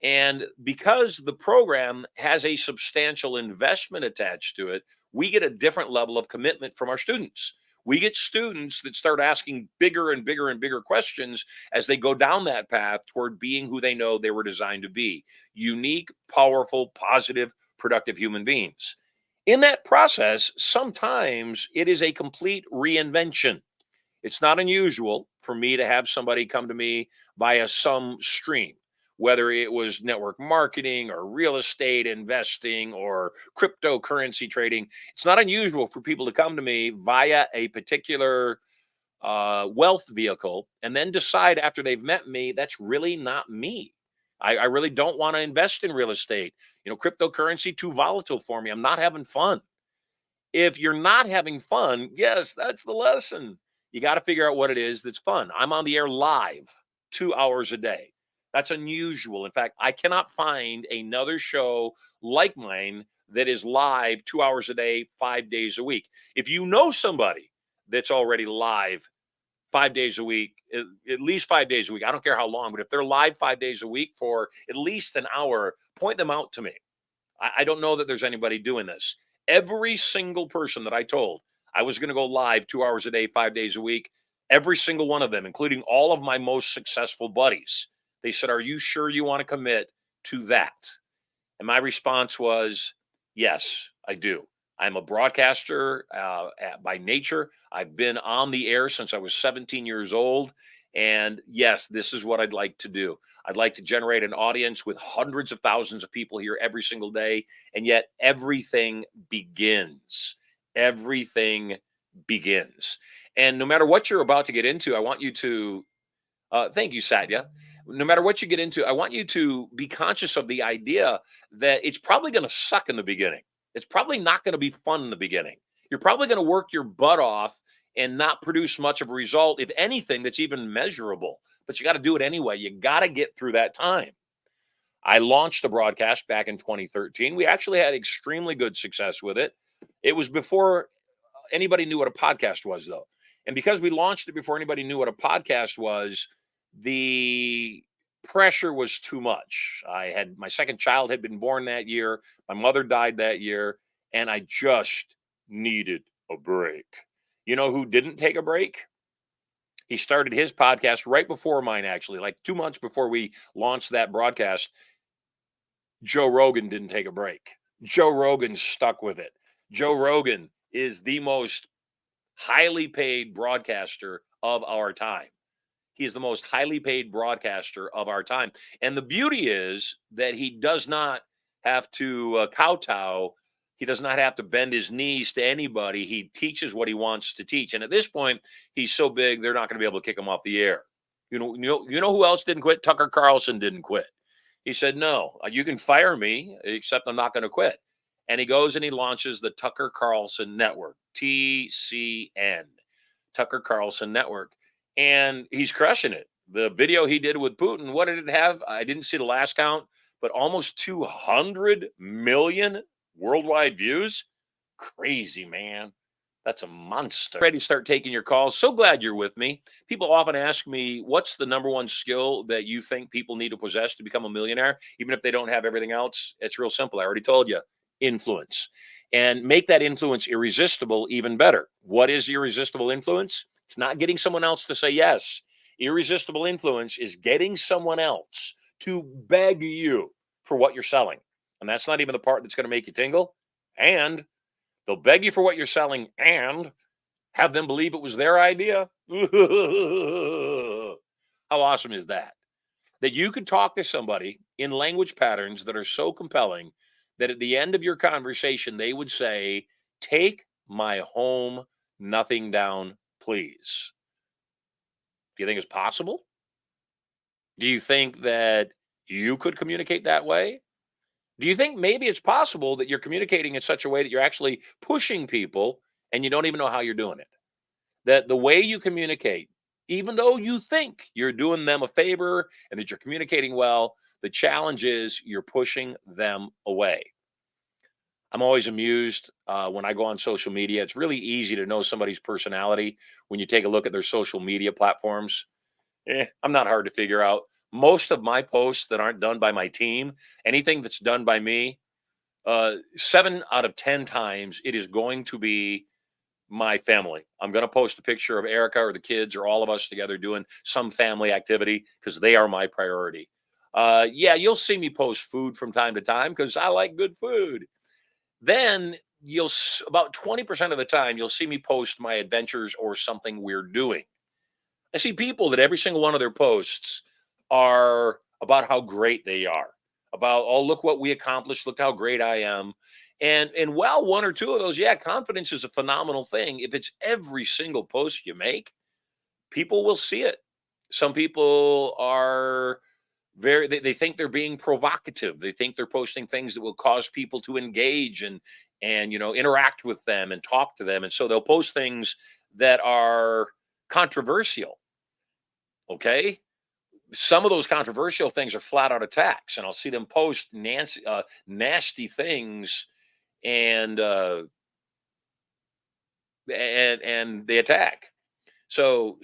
Speaker 1: And because the program has a substantial investment attached to it, we get a different level of commitment from our students. We get students that start asking bigger and bigger and bigger questions as they go down that path toward being who they know they were designed to be: unique, powerful, positive, productive human beings. In that process, sometimes it is a complete reinvention. It's not unusual for me to have somebody come to me via some stream, whether it was network marketing or real estate investing or cryptocurrency trading. It's not unusual for people to come to me via a particular wealth vehicle and then decide after they've met me, that's really not me. I really don't want to invest in real estate. Cryptocurrency, too volatile for me. I'm not having fun. If you're not having fun, yes, that's the lesson. You got to figure out what it is that's fun. I'm on the air live 2 hours a day. That's unusual. In fact, I cannot find another show like mine that is live 2 hours a day, 5 days a week. If you know somebody that's already live 5 days a week, at least 5 days a week, I don't care how long, but if they're live 5 days a week for at least an hour, point them out to me. I don't know that there's anybody doing this. Every single person that I told I was going to go live 2 hours a day, 5 days a week, every single one of them, including all of my most successful buddies, they said, "Are you sure you want to commit to that?" And my response was, "Yes, I do. I'm a broadcaster by nature. I've been on the air since I was 17 years old. And yes, this is what I'd like to do. I'd like to generate an audience with hundreds of thousands of people here every single day. And yet everything begins. Everything begins. And no matter what you're about to get into, I want you to, thank you, Satya. No matter what you get into, I want you to be conscious of the idea that it's probably going to suck in the beginning. It's probably not going to be fun in the beginning. You're probably going to work your butt off and not produce much of a result, if anything, that's even measurable. But you got to do it anyway. You got to get through that time. I launched the broadcast back in 2013. We actually had extremely good success with it. It was before anybody knew what a podcast was, though. And because we launched it before anybody knew what a podcast was, the pressure was too much. I had my second child had been born that year. My mother died that year, and I just needed a break. You know who didn't take a break? He started his podcast right before mine, actually, like 2 months before we launched that broadcast. Joe Rogan didn't take a break. Joe Rogan stuck with it. Joe Rogan is the most highly paid broadcaster of our time. He is the most highly paid broadcaster of our time. And the beauty is that he does not have to kowtow. He does not have to bend his knees to anybody. He teaches what he wants to teach. And at this point, he's so big, they're not going to be able to kick him off the air. You know who else didn't quit? Tucker Carlson didn't quit. He said, "No, you can fire me, except I'm not going to quit." And he goes and he launches the Tucker Carlson Network, TCN, Tucker Carlson Network. And he's crushing it. The video he did with Putin, what did it have? I didn't see the last count, but almost 200 million worldwide views. Crazy, man. That's a monster. Ready to start taking your calls. So glad you're with me. People often ask me, what's the number one skill that you think people need to possess to become a millionaire, even if they don't have everything else? It's real simple. I already told you: influence. And make that influence irresistible even better. What is irresistible influence? It's not getting someone else to say yes. Irresistible influence is getting someone else to beg you for what you're selling. And that's not even the part that's going to make you tingle. And they'll beg you for what you're selling and have them believe it was their idea. How awesome is that? That you could talk to somebody in language patterns that are so compelling that at the end of your conversation, they would say, "Take my home, nothing down, please." Do you think it's possible? Do you think that you could communicate that way? Do you think maybe it's possible that you're communicating in such a way that you're actually pushing people and you don't even know how you're doing it? That the way you communicate, even though you think you're doing them a favor and that you're communicating well, the challenge is you're pushing them away. I'm always amused when I go on social media. It's really easy to know somebody's personality when you take a look at their social media platforms. I'm not hard to figure out. Most of my posts that aren't done by my team, anything that's done by me, 7 out of 10 times it is going to be my family. I'm going to post a picture of Erica or the kids or all of us together doing some family activity because they are my priority. Yeah, you'll see me post food from time to time because I like good food. Then about 20% of the time you'll see me post my adventures or something we're doing. I see people that every single one of their posts are about how great they are, about, oh, look what we accomplished, look how great I am. And while one or two of those, yeah, confidence is a phenomenal thing. If it's every single post you make, people will see it. Some people are they think they're being provocative. They think they're posting things that will cause people to engage and interact with them and talk to them. And so they'll post things that are controversial. Okay. Some of those controversial things are flat out attacks, and I'll see them post nasty things and and they attack. So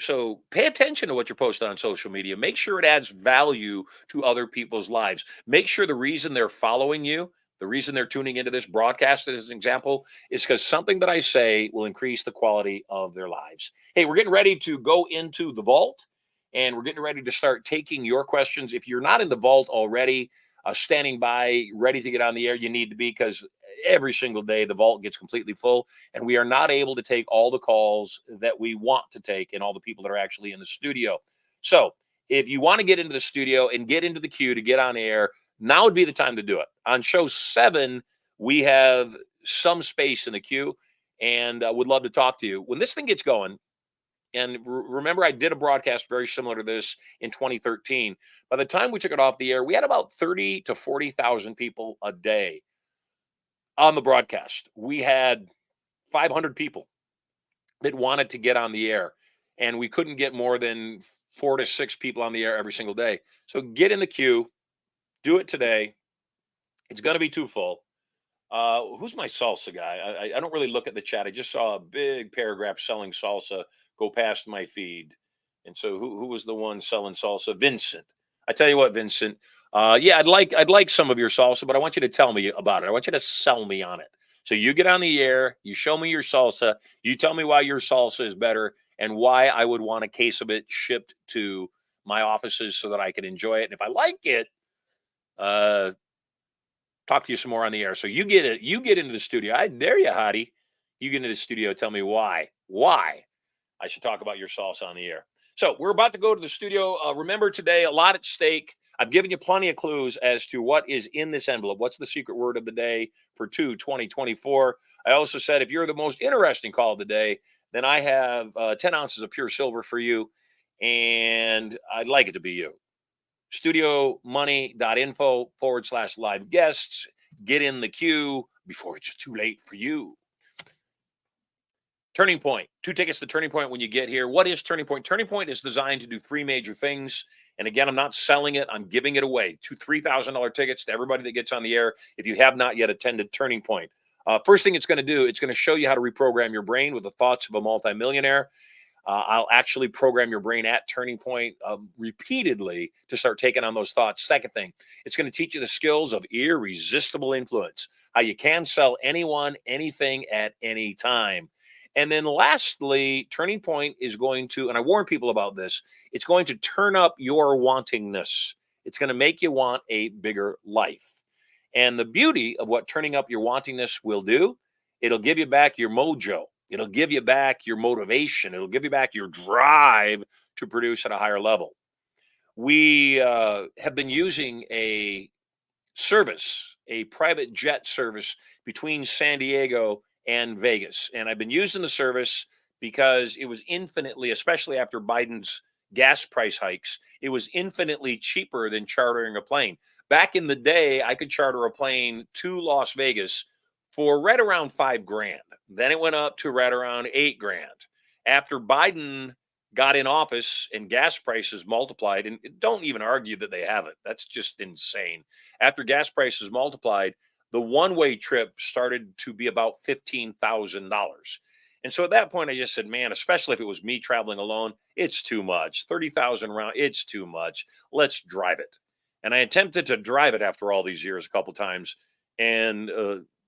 Speaker 1: pay attention to what you're posting on social media. Make sure it adds value to other people's lives. Make sure the reason they're following you, the reason they're tuning into this broadcast as an example, is because something that I say will increase the quality of their lives. Hey, we're getting ready to go into the vault and we're getting ready to start taking your questions. If you're not in the vault already, standing by, ready to get on the air, you need to be, because every single day the vault gets completely full and we are not able to take all the calls that we want to take and all the people that are actually in the studio. So if you want to get into the studio and get into the queue to get on air, now would be the time to do it. On show 7, we have some space in the queue and would love to talk to you. When this thing gets going, and remember, I did a broadcast very similar to this in 2013. By the time we took it off the air, we had about 30 to 40,000 people a day on the broadcast. We had 500 people that wanted to get on the air, and we couldn't get more than 4 to 6 people on the air every single day. So get in the queue, do it today. It's going to be too full. Who's my salsa guy? I don't really look at the chat. I just saw a big paragraph selling salsa go past my feed. And so who was the one selling salsa? Vincent. I tell you what, Vincent. Yeah, I'd like some of your salsa, but I want you to tell me about it. I want you to sell me on it. So you get on the air, you show me your salsa, you tell me why your salsa is better and why I would want a case of it shipped to my offices so that I can enjoy it. And if I like it, uh, talk to you some more on the air. So you get it. You get into the studio. I dare you, Hottie. You get into the studio. Tell me why I should talk about your salsa on the air. So we're about to go to the studio. Remember today, a lot at stake. I've given you plenty of clues as to what is in this envelope. What's the secret word of the day for 2024? I also said if you're the most interesting call of the day, then I have 10 ounces of pure silver for you. And I'd like it to be you. StudioMoney.info/live guests. Get in the queue before it's too late for you. Turning Point. 2 tickets to Turning Point when you get here. What is Turning Point? Turning Point is designed to do 3 major things. And again, I'm not selling it. I'm giving it away. 2 $3,000 tickets to everybody that gets on the air if you have not yet attended Turning Point. First thing it's going to do, it's going to show you how to reprogram your brain with the thoughts of a multimillionaire. I'll actually program your brain at Turning Point repeatedly to start taking on those thoughts. Second thing, it's going to teach you the skills of irresistible influence, how you can sell anyone, anything at any time. And then lastly, Turning Point is going to, and I warn people about this, it's going to turn up your wantingness. It's going to make you want a bigger life. And the beauty of what turning up your wantingness will do, it'll give you back your mojo. It'll give you back your motivation. It'll give you back your drive to produce at a higher level. We have been using a service, a private jet service between San Diego and Vegas. And I've been using the service because it was infinitely, especially after Biden's gas price hikes, it was infinitely cheaper than chartering a plane. Back in the day, I could charter a plane to Las Vegas for right around 5 grand. Then it went up to right around 8 grand. After Biden got in office and gas prices multiplied, and don't even argue that they haven't. That's just insane. After gas prices multiplied, the one-way trip started to be about $15,000. And so at that point, I just said, man, especially if it was me traveling alone, it's too much. 30,000 round, it's too much. Let's drive it. And I attempted to drive it after all these years a couple times. And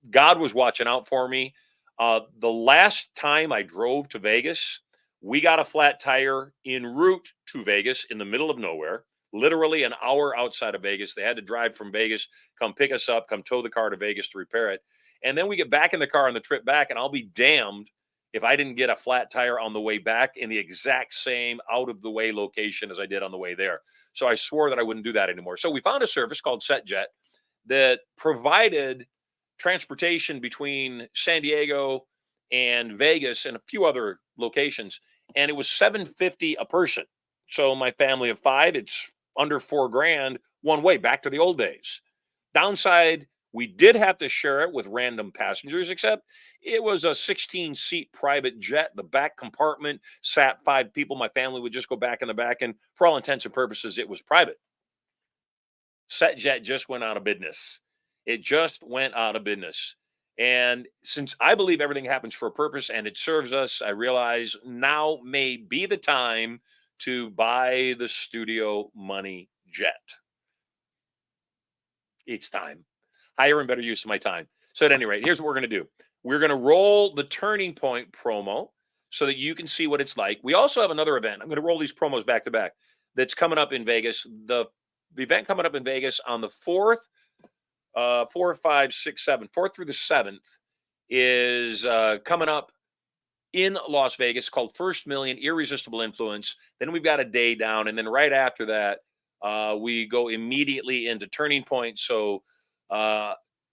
Speaker 1: God was watching out for me. The last time I drove to Vegas, we got a flat tire en route to Vegas in the middle of nowhere, literally an hour outside of Vegas. They had to drive from Vegas, come pick us up, come tow the car to Vegas to repair it. And then we get back in the car on the trip back, and I'll be damned if I didn't get a flat tire on the way back in the exact same out of the way location as I did on the way there. So I swore that I wouldn't do that anymore. So we found a service called SetJet that provided transportation between San Diego and Vegas and a few other locations. And it was $750 a person. So my family of 5, it's under 4 grand one way, back to the old days. Downside, we did have to share it with random passengers, except it was a 16-seat private jet. The back compartment sat 5 people. My family would just go back in the back, and for all intents and purposes, it was private. SetJet just went out of business. It just went out of business. And since I believe everything happens for a purpose and it serves us, I realize now may be the time to buy the studio money jet. It's time. Higher and better use of my time. So at any rate, here's what we're going to do. We're going to roll the Turning Point promo so that you can see what it's like. We also have another event. I'm going to roll these promos back to back that's coming up in Vegas. The event coming up in Vegas on the 4th, 4, 5, 6, 7, 4th through the 7th is coming up in Las Vegas, called First Million, Irresistible Influence. Then we've got a day down. And then right after that, we go immediately into Turning Point. So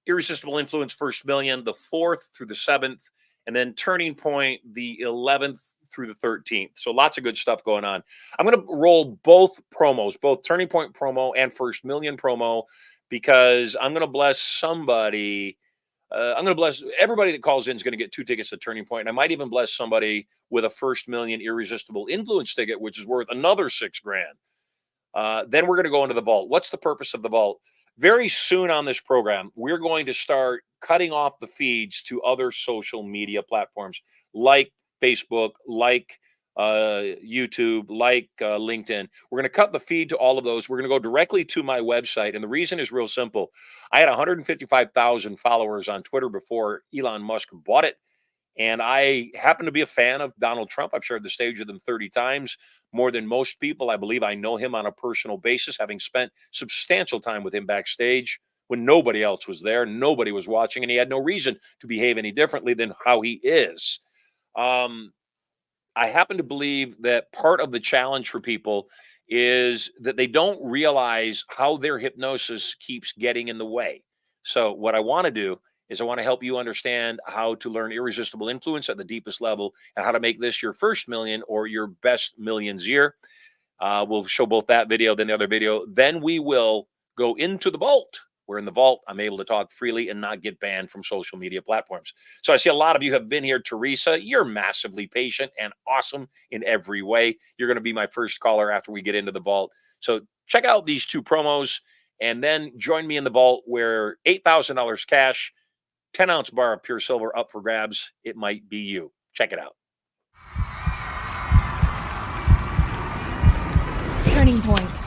Speaker 1: Irresistible Influence, First Million, the 4th through the 7th, and then Turning Point, the 11th through the 13th. So lots of good stuff going on. I'm going to roll both promos, both Turning Point promo and First Million promo, because I'm going to bless somebody. I'm going to bless everybody that calls in is going to get 2 tickets to Turning Point. And I might even bless somebody with a First Million Irresistible Influence ticket, which is worth another 6 grand. Then we're going to go into the vault. What's the purpose of the vault? Very soon on this program, we're going to start cutting off the feeds to other social media platforms like Facebook, like YouTube, like LinkedIn. We're going to cut the feed to all of those. We're going to go directly to my website. And the reason is real simple. I had 155,000 followers on Twitter before Elon Musk bought it. And I happen to be a fan of Donald Trump. I've shared the stage with him 30 times, more than most people. I believe I know him on a personal basis, having spent substantial time with him backstage when nobody else was there, nobody was watching, and he had no reason to behave any differently than how he is. I happen to believe that part of the challenge for people is that they don't realize how their hypnosis keeps getting in the way. So what I want to do is I want to help you understand how to learn irresistible influence at the deepest level and how to make this your first million or your best millions year. We'll show both that video, then the other video. Then we will go into the vault. Where in the vault, I'm able to talk freely and not get banned from social media platforms. So I see a lot of you have been here. Teresa, you're massively patient and awesome in every way. You're going to be my first caller after we get into the vault. So check out these 2 promos and then join me in the vault where $8,000 cash, 10-ounce bar of pure silver up for grabs. It might be you. Check it out.
Speaker 4: Turning Point.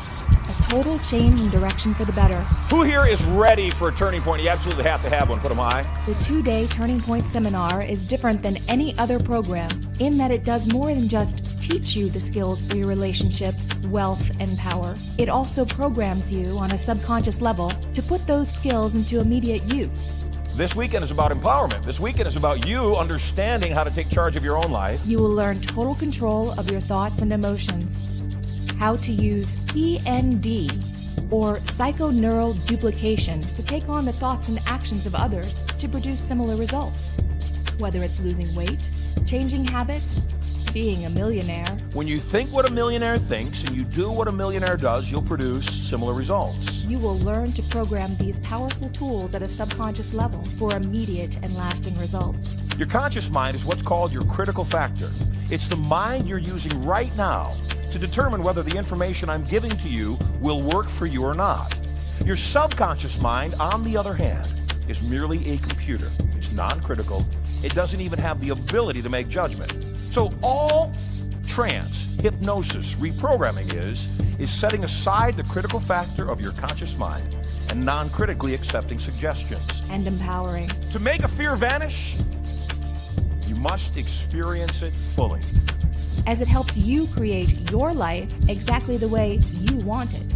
Speaker 4: A total change in direction for the better.
Speaker 3: Who here is ready for a turning point? You absolutely have to have one. Put them high.
Speaker 4: The 2-day Turning Point seminar is different than any other program in that it does more than just teach you the skills for your relationships, wealth, and power. It also programs you on a subconscious level to put those skills into immediate use.
Speaker 3: This weekend is about empowerment. This weekend is about you understanding how to take charge of your own life.
Speaker 4: You will learn total control of your thoughts and emotions. How to use PND, or psychoneural duplication, to take on the thoughts and actions of others to produce similar results. Whether it's losing weight, changing habits, being a millionaire.
Speaker 5: When you think what a millionaire thinks and you do what a millionaire does, you'll produce similar results.
Speaker 4: You will learn to program these powerful tools at a subconscious level for immediate and lasting results.
Speaker 5: Your conscious mind is what's called your critical factor. It's the mind you're using right now to determine whether the information I'm giving to you will work for you or not. Your subconscious mind, on the other hand, is merely a computer. It's non-critical. It doesn't even have the ability to make judgment. So all trance, hypnosis, reprogramming is setting aside the critical factor of your conscious mind and non-critically accepting suggestions.
Speaker 4: And empowering.
Speaker 5: To make a fear vanish, you must experience it fully.
Speaker 4: As it helps you create your life exactly the way you want it.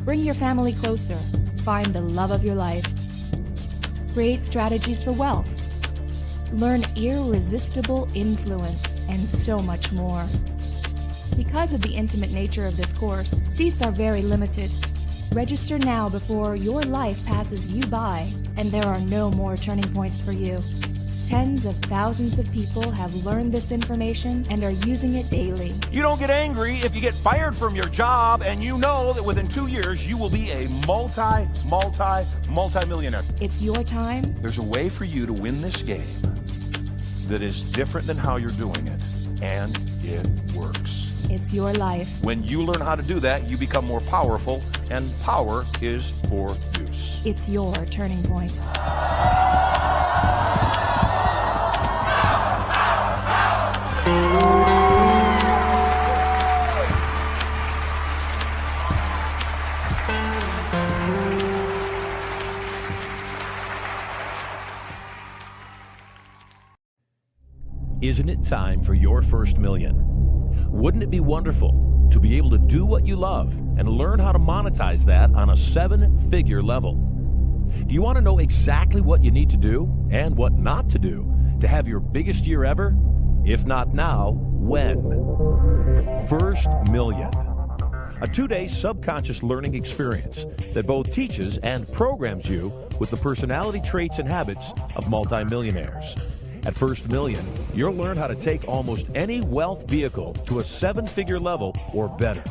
Speaker 4: Bring your family closer. Find the love of your life. Create strategies for wealth. Learn irresistible influence and so much more. Because of the intimate nature of this course, seats are very limited. Register now before your life passes you by and there are no more turning points for you. Tens of thousands of people have learned this information and are using it daily.
Speaker 5: You don't get angry if you get fired from your job and you know that within 2 years you will be a multi-millionaire.
Speaker 4: It's your time.
Speaker 5: There's a way for you to win this game that is different than how you're doing it, and it works.
Speaker 4: It's your life.
Speaker 5: When you learn how to do that, you become more powerful, and power is for use.
Speaker 4: It's your turning point.
Speaker 2: Isn't it time for your first million? Wouldn't it be wonderful to be able to do what you love and learn how to monetize that on a 7-figure level? Do you want to know exactly what you need to do and what not to do to have your biggest year ever? If not now, when? First Million. A 2-day subconscious learning experience that both teaches and programs you with the personality traits and habits of multimillionaires. At First Million, you'll learn how to take almost any wealth vehicle to a 7-figure level or better.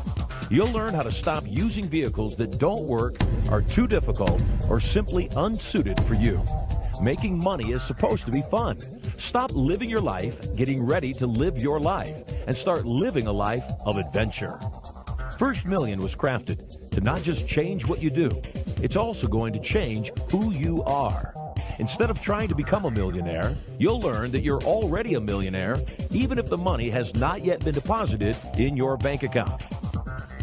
Speaker 2: You'll learn how to stop using vehicles that don't work, are too difficult, or simply unsuited for you. Making money is supposed to be fun. Stop living your life, getting ready to live your life, and start living a life of adventure. First Million was crafted to not just change what you do, it's also going to change who you are. Instead of trying to become a millionaire, you'll learn that you're already a millionaire, even if the money has not yet been deposited in your bank account.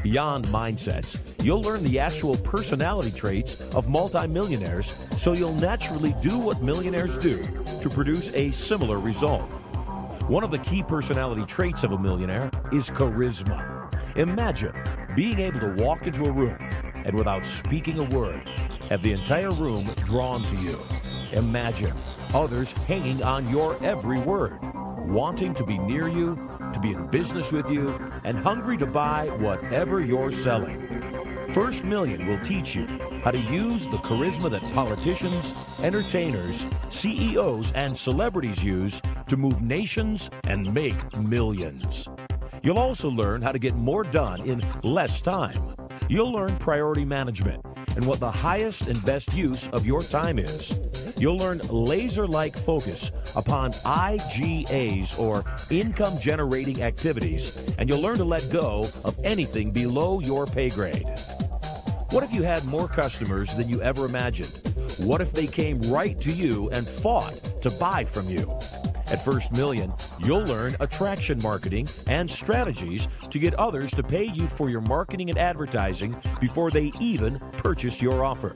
Speaker 2: Beyond mindsets, you'll learn the actual personality traits of multimillionaires, so you'll naturally do what millionaires do to produce a similar result. One of the key personality traits of a millionaire is charisma. Imagine being able to walk into a room and without speaking a word, have the entire room drawn to you. Imagine others hanging on your every word, wanting to be near you, to be in business with you, and hungry to buy whatever you're selling. First Million will teach you how to use the charisma that politicians, entertainers, CEOs, and celebrities use to move nations and make millions. You'll also learn how to get more done in less time. You'll learn priority management and what the highest and best use of your time is. You'll learn laser-like focus upon IGAs, or income-generating activities, and you'll learn to let go of anything below your pay grade. What if you had more customers than you ever imagined? What if they came right to you and fought to buy from you? At First Million, you'll learn attraction marketing and strategies to get others to pay you for your marketing and advertising before they even purchase your offer.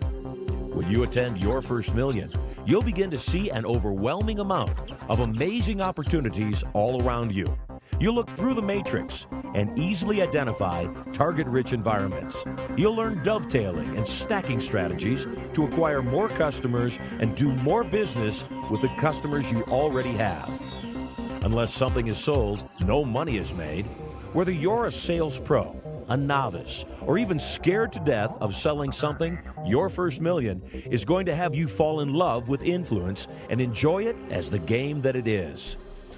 Speaker 2: When you attend your First Million, you'll begin to see an overwhelming amount of amazing opportunities all around you. You'll look through the matrix and easily identify target-rich environments. You'll learn dovetailing and stacking strategies to acquire more customers and do more business with the customers you already have. Unless something is sold, no money is made. Whether you're a sales pro, a novice, or even scared to death of selling something, your First Million is going to have you fall in love with influence and enjoy it as the game that it is.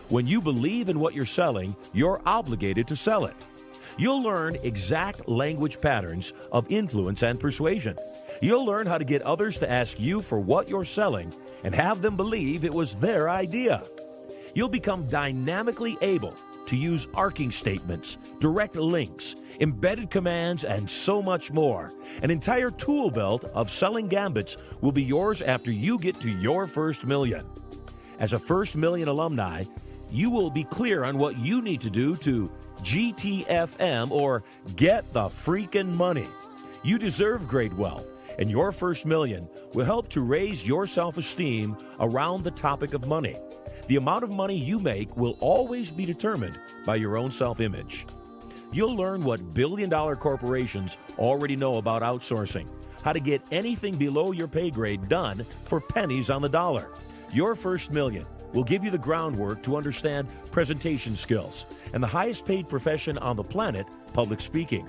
Speaker 2: When you believe in what you're selling, you're obligated to sell it. You'll learn exact language patterns of influence and persuasion. You'll learn how to get others to ask you for what you're selling and have them believe it was their idea. You'll become dynamically able to use arcing statements, direct links, embedded commands, and so much more. An entire tool belt of selling gambits will be yours after you get to your first million. As a First Million alumni, you will be clear on what you need to do to GTFM or get the freaking money. You deserve great wealth, and your first million will help to raise your self-esteem around the topic of money. The amount of money you make will always be determined by your own self-image. You'll learn what billion-dollar corporations already know about outsourcing, how to get anything below your pay grade done for pennies on the dollar. Your first million will give you the groundwork to understand presentation skills and the highest paid profession on the planet, public speaking.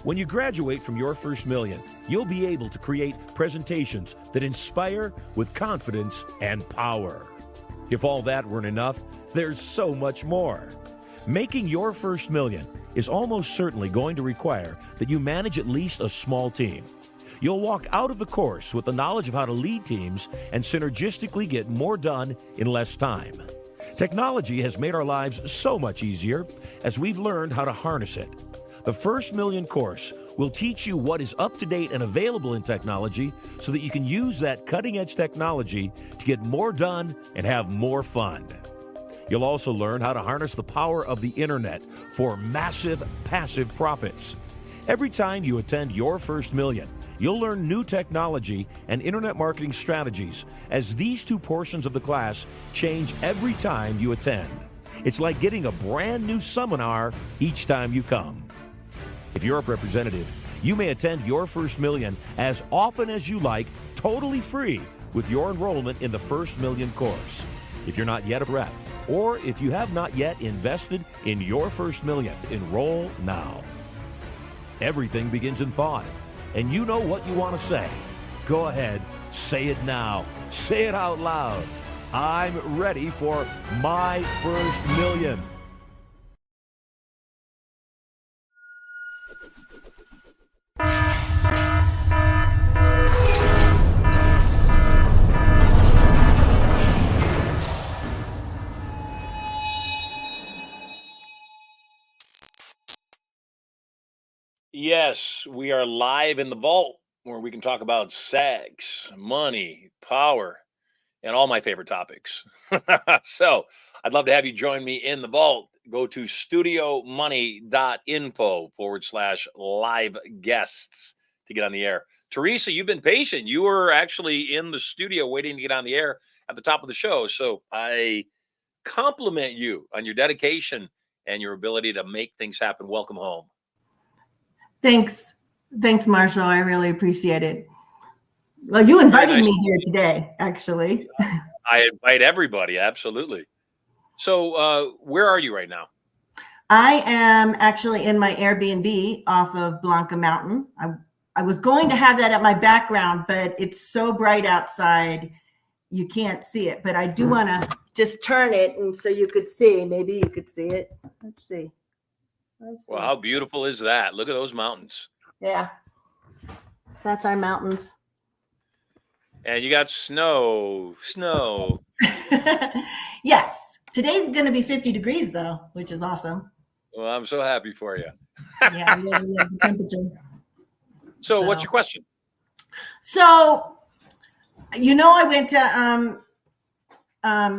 Speaker 2: When you graduate from your first million, you'll be able to create presentations that inspire with confidence and power. If all that weren't enough, there's so much more. Making your first million is almost certainly going to require that you manage at least a small team. You'll walk out of the course with the knowledge of how to lead teams and synergistically get more done in less time. Technology has made our lives so much easier as we've learned how to harness it. The First Million course will teach you what is up to date and available in technology so that you can use that cutting-edge technology to get more done and have more fun. You'll also learn how to harness the power of the internet for massive passive profits. Every time you attend your first million, you'll learn new technology and internet marketing strategies, as these two portions of the class change every time you attend. It's like getting a brand new seminar each time you come. If you're a representative, you may attend your first million as often as you like, totally free, with your enrollment in the First Million course. If you're not yet a rep, or if you have not yet invested in your first million, enroll now. Everything begins in thought, and you know what you want to say. Go ahead, say it now. Say it out loud. I'm ready for my first million.
Speaker 1: Yes, we are live in the vault where we can talk about sex, money, power, and all my favorite topics. So I'd love to have you join me in the vault. Go to studiomoney.info/live guests to get on the air. Teresa, you've been patient. You were actually in the studio waiting to get on the air at the top of the show. So I compliment you on your dedication and your ability to make things happen. Welcome home.
Speaker 6: Thanks. Thanks, Marshall. I really appreciate it. Well, you invited me here today, actually.
Speaker 1: I invite everybody. Absolutely. So where are you right now?
Speaker 6: I am actually in my Airbnb off of Blanca Mountain. I was going to have that at my background, but it's so bright outside, you can't see it. But I do want to just turn it and so you could see. Maybe you could see it. Let's see.
Speaker 1: Well, how beautiful is that? Look at those mountains.
Speaker 6: Yeah. That's our mountains.
Speaker 1: And you got snow.
Speaker 6: Yes. Today's going to be 50 degrees, though, which is awesome.
Speaker 1: Well, I'm so happy for you.
Speaker 6: Yeah, I really love the temperature.
Speaker 1: So what's your question?
Speaker 6: So, I went to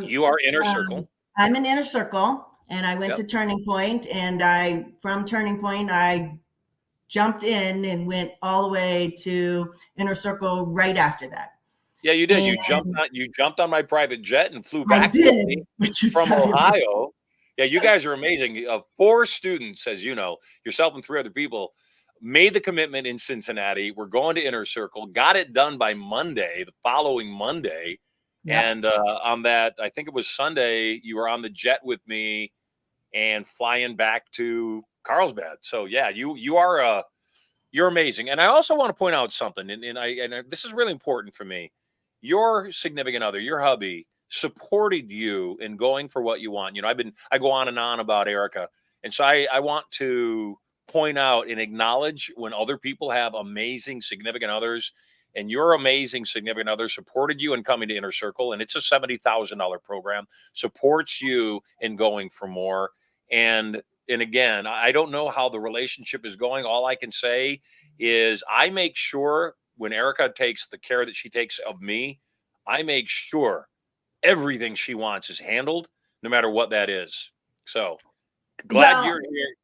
Speaker 1: you are Inner Circle.
Speaker 6: I'm in Inner Circle, and I went to Turning Point, and from Turning Point, I jumped in and went all the way to Inner Circle right after that.
Speaker 1: Yeah, you did.
Speaker 6: And
Speaker 1: you jumped on my private jet and flew back with me from Ohio. Yeah, you guys are amazing. 4 students, as you know, yourself and 3 other people, made the commitment in Cincinnati. We're going to Inner Circle, got it done by Monday, the following Monday. Yep. And on that, I think it was Sunday, you were on the jet with me and flying back to Carlsbad. So yeah, you're amazing. And I also want to point out something, and this is really important for me. Your significant other, your hubby, supported you in going for what you want. You know, I go on and on about Erica. And so I want to point out and acknowledge when other people have amazing significant others, and your amazing significant other supported you in coming to Inner Circle. And it's a $70,000 program, supports you in going for more. And again, I don't know how the relationship is going. All I can say is I make sure when Erica takes the care that she takes of me, I make sure everything she wants is handled, no matter what that is. So glad you're here.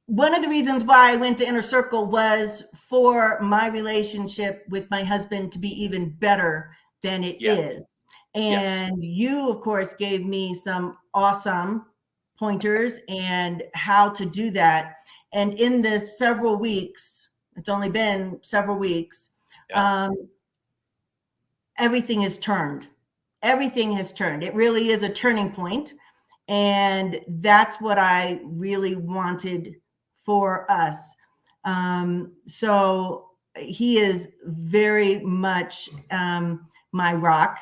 Speaker 6: One of the reasons why I went to Inner Circle was for my relationship with my husband to be even better than it is. And you, of course, gave me some awesome pointers and how to do that. And in this several weeks, it's only been several weeks, everything has turned. Everything has turned. It really is a turning point. And that's what I really wanted for us. So he is very much my rock,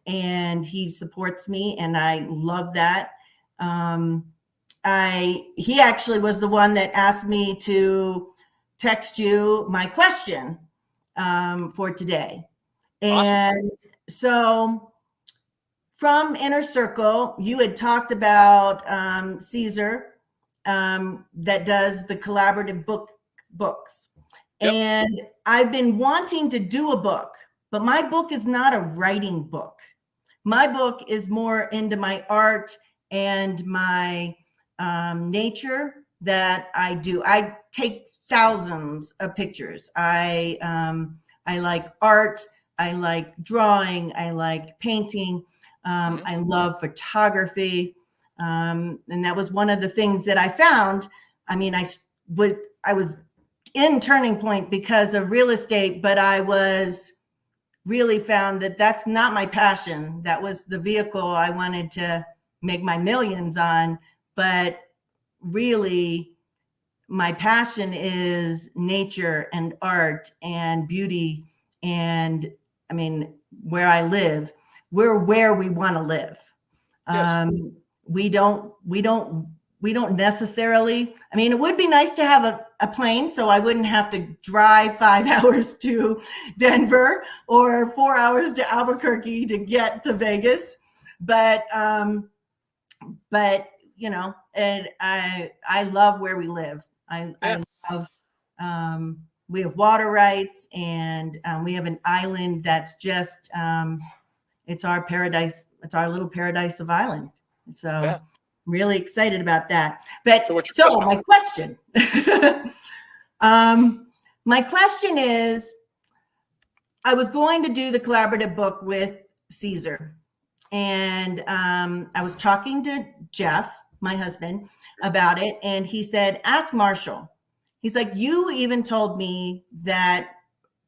Speaker 6: and he supports me, and I love that. He actually was the one that asked me to text you my question for today. And so from Inner Circle, you had talked about Caesar, that does the collaborative books. And I've been wanting to do a book, but my book is not a writing book. My book is more into my art and my nature that I do. I take thousands of pictures. I like art. I like drawing. I like painting. I love photography. And that was one of the things that I found. I mean, I was in Turning Point because of real estate, but I was really found that that's not my passion. That was the vehicle I wanted to make my millions on. But really, my passion is nature and art and beauty. And I mean, where I live, we're where we want to live. We don't necessarily, I mean, it would be nice to have a plane so I wouldn't have to drive 5 hours to Denver or 4 hours to Albuquerque to get to Vegas. But you know, and I love where we live. I love, we have water rights, and we have an island that's just, it's our paradise. It's our little paradise of island. So really excited about that. But so my question, my question is, I was going to do the collaborative book with Caesar, and I was talking to Jeff, my husband, about it. And he said, ask Marshall. He's like, you even told me that,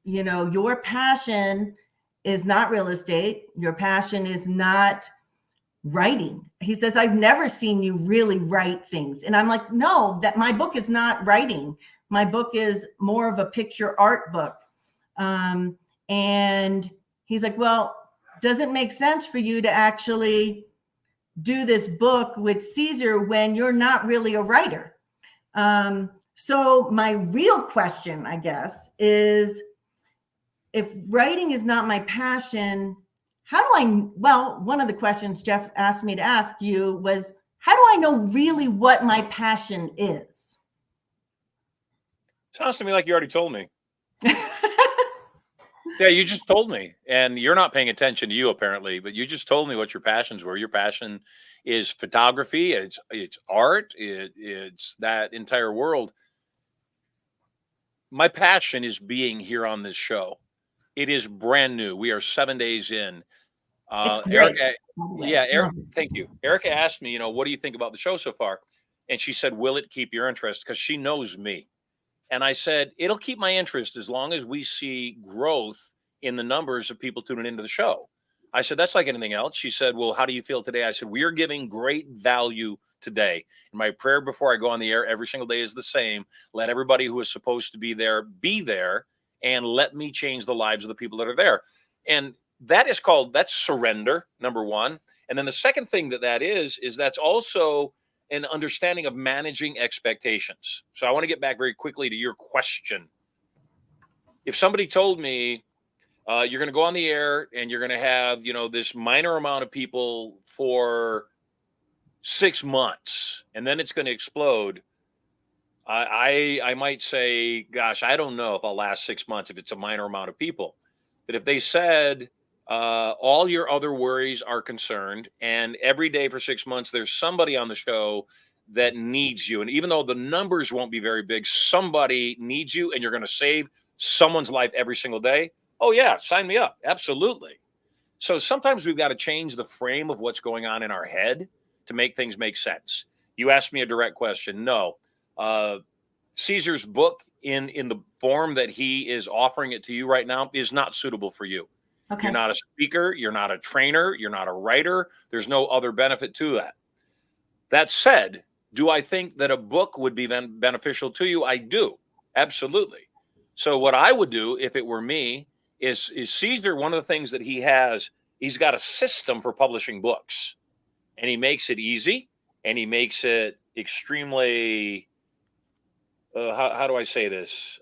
Speaker 6: you know, your passion is not real estate. Your passion is not writing. He says, I've never seen you really write things. And I'm like, no, that my book is not writing. My book is more of a picture art book. And he's like, well, does it make sense for you to actually do this book with Caesar when you're not really a writer? So my real question, I guess, is if writing is not my passion, how do I, well, one of the questions Jeff asked me to ask you was, how do I know really what my passion is?
Speaker 1: Sounds to me like you already told me. Yeah, you just told me, and you're not paying attention to you apparently, but you just told me what your passions were. Your passion is photography. It's art. It's that entire world. My passion is being here on this show. It is brand new. We are 7 days in. Erica, thank you. Erica asked me, you know, what do you think about the show so far? And she said, will it keep your interest? Because she knows me. And I said, it'll keep my interest as long as we see growth in the numbers of people tuning into the show. I said, that's like anything else. She said, well, how do you feel today? I said, we are giving great value today. And my prayer before I go on the air every single day is the same. Let everybody who is supposed to be there, and let me change the lives of the people that are there. And that's surrender, number one. And then the second thing that is that's also an understanding of managing expectations. So I want to get back very quickly to your question. If somebody told me, you're going to go on the air and you're going to have, this minor amount of people for 6 months, and then it's going to explode, I might say, gosh, I don't know if I'll last 6 months if it's a minor amount of people. But if they said, all your other worries are concerned, and every day for 6 months, there's somebody on the show that needs you. And even though the numbers won't be very big, somebody needs you, and you're going to save someone's life every single day. Oh yeah, sign me up. Absolutely. So sometimes we've got to change the frame of what's going on in our head to make things make sense. You asked me a direct question. No. Caesar's book in the form that he is offering it to you right now is not suitable for you.
Speaker 6: Okay.
Speaker 1: You're not a speaker. You're not a trainer. You're not a writer. There's no other benefit to that. That said, do I think that a book would be beneficial to you? I do. Absolutely. So what I would do if it were me is Caesar, one of the things that he's got a system for publishing books, and he makes it easy, and he makes it extremely, how do I say this?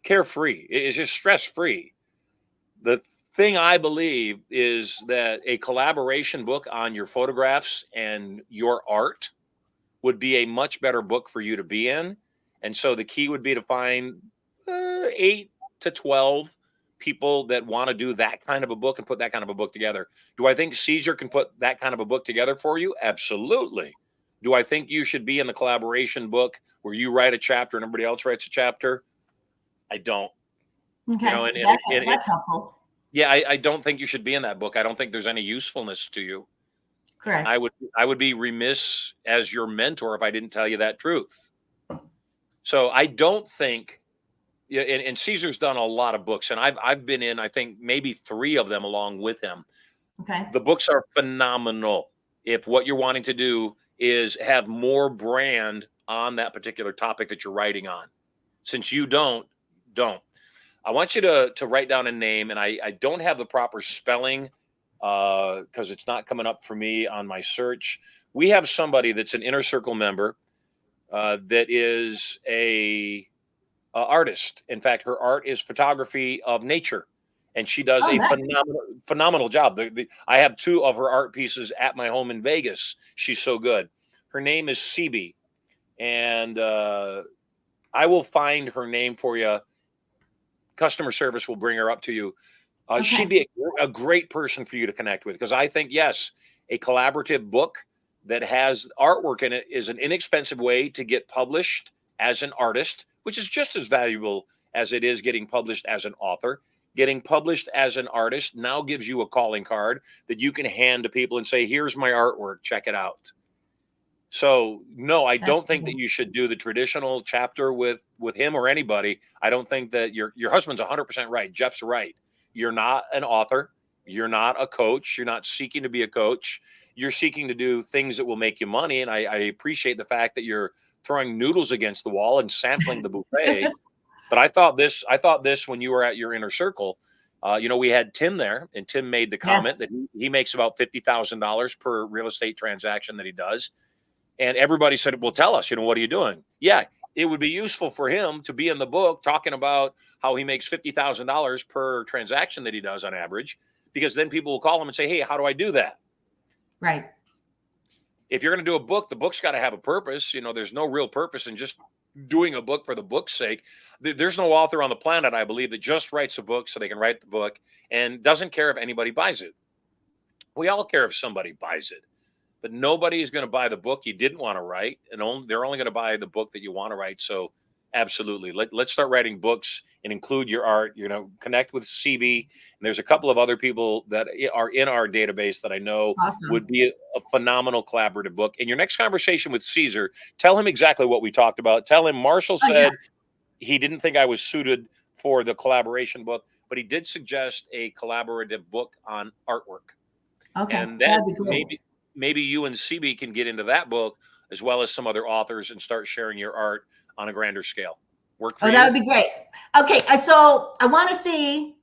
Speaker 1: Carefree. It's just stress-free. The thing I believe is that a collaboration book on your photographs and your art would be a much better book for you to be in. And so the key would be to find 8 to 12 people that want to do that kind of a book and put that kind of a book together. Do I think Caesar can put that kind of a book together for you? Absolutely. Do I think you should be in the collaboration book where you write a chapter and everybody else writes a chapter? I don't.
Speaker 6: Okay. That's helpful.
Speaker 1: Yeah, I don't think you should be in that book. I don't think there's any usefulness to you.
Speaker 6: Correct.
Speaker 1: I would be remiss as your mentor if I didn't tell you that truth. So I don't think, and Caesar's done a lot of books, and I've been in, I think, maybe 3 of them along with him.
Speaker 6: Okay.
Speaker 1: The books are phenomenal. If what you're wanting to do is have more brand on that particular topic that you're writing on. Since you don't. I want you to write down a name, and I don't have the proper spelling because it's not coming up for me on my search. We have somebody that's an Inner Circle member that is a artist. In fact, her art is photography of nature, and she does
Speaker 6: nice.
Speaker 1: phenomenal job. I have 2 of her art pieces at my home in Vegas. She's so good. Her name is CB, and I will find her name for you. Customer service will bring her up to you.
Speaker 6: Okay.
Speaker 1: She'd be a great person for you to connect with, because I think, yes, a collaborative book that has artwork in it is an inexpensive way to get published as an artist, which is just as valuable as it is getting published as an author. Getting published as an artist now gives you a calling card that you can hand to people and say, here's my artwork, check it out. So no, I don't think that you should do the traditional chapter with him or anybody. I don't think that your husband's 100% right. Jeff's right. You're not an author. You're not a coach. You're not seeking to be a coach. You're seeking to do things that will make you money. And I appreciate the fact that you're throwing noodles against the wall and sampling the buffet. But I thought this when you were at your Inner Circle. We had Tim there, and Tim made the comment that he makes about $50,000 per real estate transaction that he does. And everybody said, well, tell us, what are you doing? Yeah, it would be useful for him to be in the book talking about how he makes $50,000 per transaction that he does on average, because then people will call him and say, hey, how do I do that?
Speaker 6: Right.
Speaker 1: If you're going to do a book, the book's got to have a purpose. There's no real purpose in just doing a book for the book's sake. There's no author on the planet, I believe, that just writes a book so they can write the book and doesn't care if anybody buys it. We all care if somebody buys it. But nobody is going to buy the book you didn't want to write, and they're only going to buy the book that you want to write. So absolutely, let's start writing books and include your art. Connect with CB. And there's a couple of other people that are in our database that I know would be a phenomenal collaborative book. In your next conversation with Caesar, tell him exactly what we talked about. Tell him Marshall said he didn't think I was suited for the collaboration book, but he did suggest a collaborative book on artwork.
Speaker 6: Okay,
Speaker 1: and then maybe you and CB can get into that book as well as some other authors and start sharing your art on a grander scale. Work for you?
Speaker 6: That would be great. Okay, so I want to see,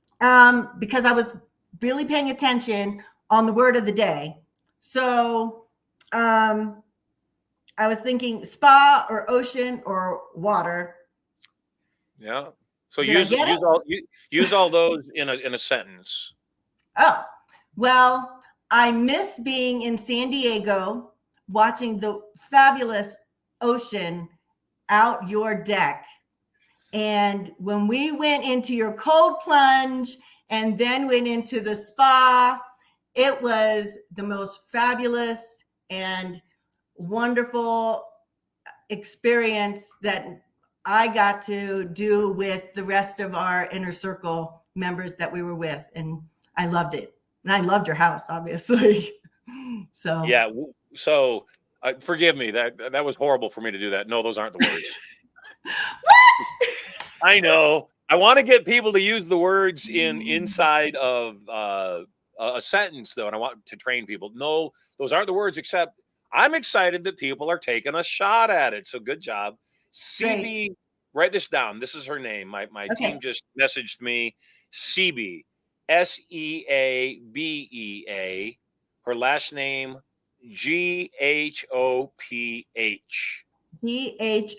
Speaker 6: because I was really paying attention on the word of the day. So I was thinking spa or ocean or water.
Speaker 1: Yeah. So
Speaker 6: Did I get it?
Speaker 1: use all those in a sentence.
Speaker 6: Oh, well, I miss being in San Diego watching the fabulous ocean out your deck. And when we went into your cold plunge and then went into the spa, it was the most fabulous and wonderful experience that I got to do with the rest of our inner circle members that we were with. And I loved it. And I loved your house, obviously. So
Speaker 1: Yeah. So forgive me. That was horrible for me to do that. No, those aren't the words.
Speaker 6: What?
Speaker 1: I know. I want to get people to use the words inside of a sentence, though, and I want to train people. No, those aren't the words. Except I'm excited that people are taking a shot at it. So good job, CB. Write this down. This is her name. My team just messaged me. CB, Seabea. Her last name Ghoph.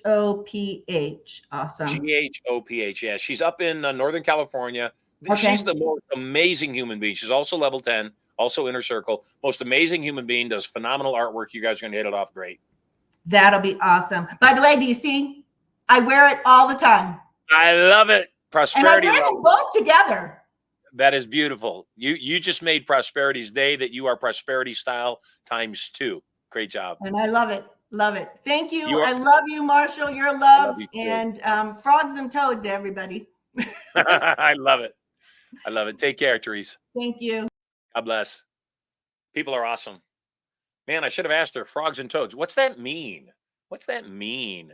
Speaker 6: Ghoph. Awesome.
Speaker 1: Ghoph. Yeah, she's up in Northern California. She's the most amazing human being. She's also level 10, also inner circle. Most amazing human being, does phenomenal artwork. You guys are going to hit it off great.
Speaker 6: That'll be awesome. By the way, do you see? I wear it all the time.
Speaker 1: I love it. Prosperity.
Speaker 6: And I wear them both together.
Speaker 1: That is beautiful. You just made Prosperity's day that you are Prosperity style ×2. Great job.
Speaker 6: And I love it. Love it. Thank you. I love you, Marshall. You're loved. And frogs and toads to everybody.
Speaker 1: I love it. I love it. Take care, Therese.
Speaker 6: Thank you.
Speaker 1: God bless. People are awesome. Man, I should have asked her, frogs and toads. What's that mean? What's that mean?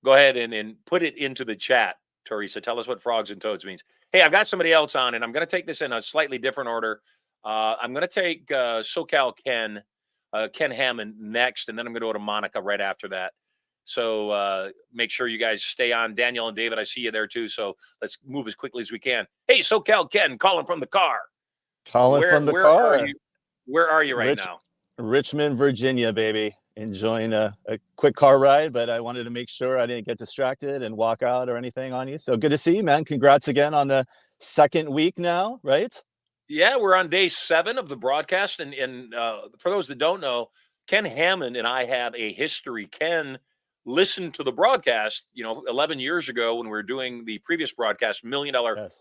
Speaker 1: Go ahead and put it into the chat, Teresa. Tell us what frogs and toads means. Hey, I've got somebody else on, and I'm going to take this in a slightly different order. I'm going to take SoCal Ken Hammond next, and then I'm going to go to Monica right after that. So make sure you guys stay on. Daniel and David, I see you there too. So let's move as quickly as we can. Hey, SoCal Ken, calling from the car. Where are you right now?
Speaker 7: Richmond, Virginia, baby. Enjoying a quick car ride, but I wanted to make sure I didn't get distracted and walk out or anything on you. So good to see you, man. Congrats again on the second week now, right?
Speaker 1: Yeah, we're on day 7 of the broadcast. And for those that don't know, Ken Hammond and I have a history. Ken listened to the broadcast, 11 years ago when we were doing the previous broadcast, $1 Million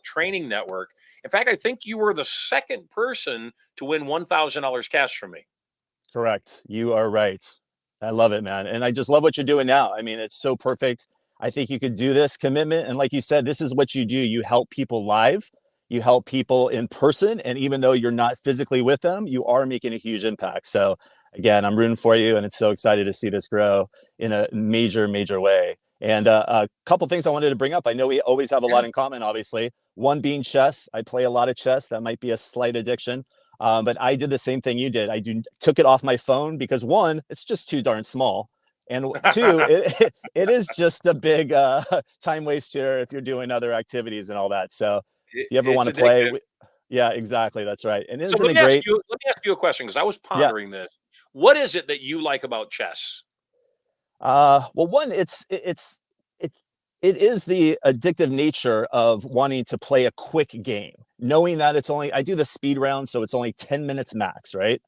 Speaker 1: Training Network. In fact, I think you were the second person to win $1,000 cash from me.
Speaker 7: Correct. You are right. I love it, man. And I just love what you're doing now. I mean, it's so perfect. I think you could do this commitment. And like you said, this is what you do. You help people live. You help people in person. And even though you're not physically with them, you are making a huge impact. So again, I'm rooting for you. And it's so excited to see this grow in a major, major way. And a couple things I wanted to bring up. I know we always have a lot in common, obviously. One being chess. I play a lot of chess. That might be a slight addiction. But I did the same thing you did. I took it off my phone because 1, it's just too darn small. And 2, it is just a big time waster if you're doing other activities and all that. So if you ever want to play, yeah, exactly. That's right. And
Speaker 1: so let me ask you a question, because I was pondering this. What is it that you like about chess?
Speaker 7: Well, one, it is the addictive nature of wanting to play a quick game, knowing that I do the speed round, so it's only 10 minutes max, right?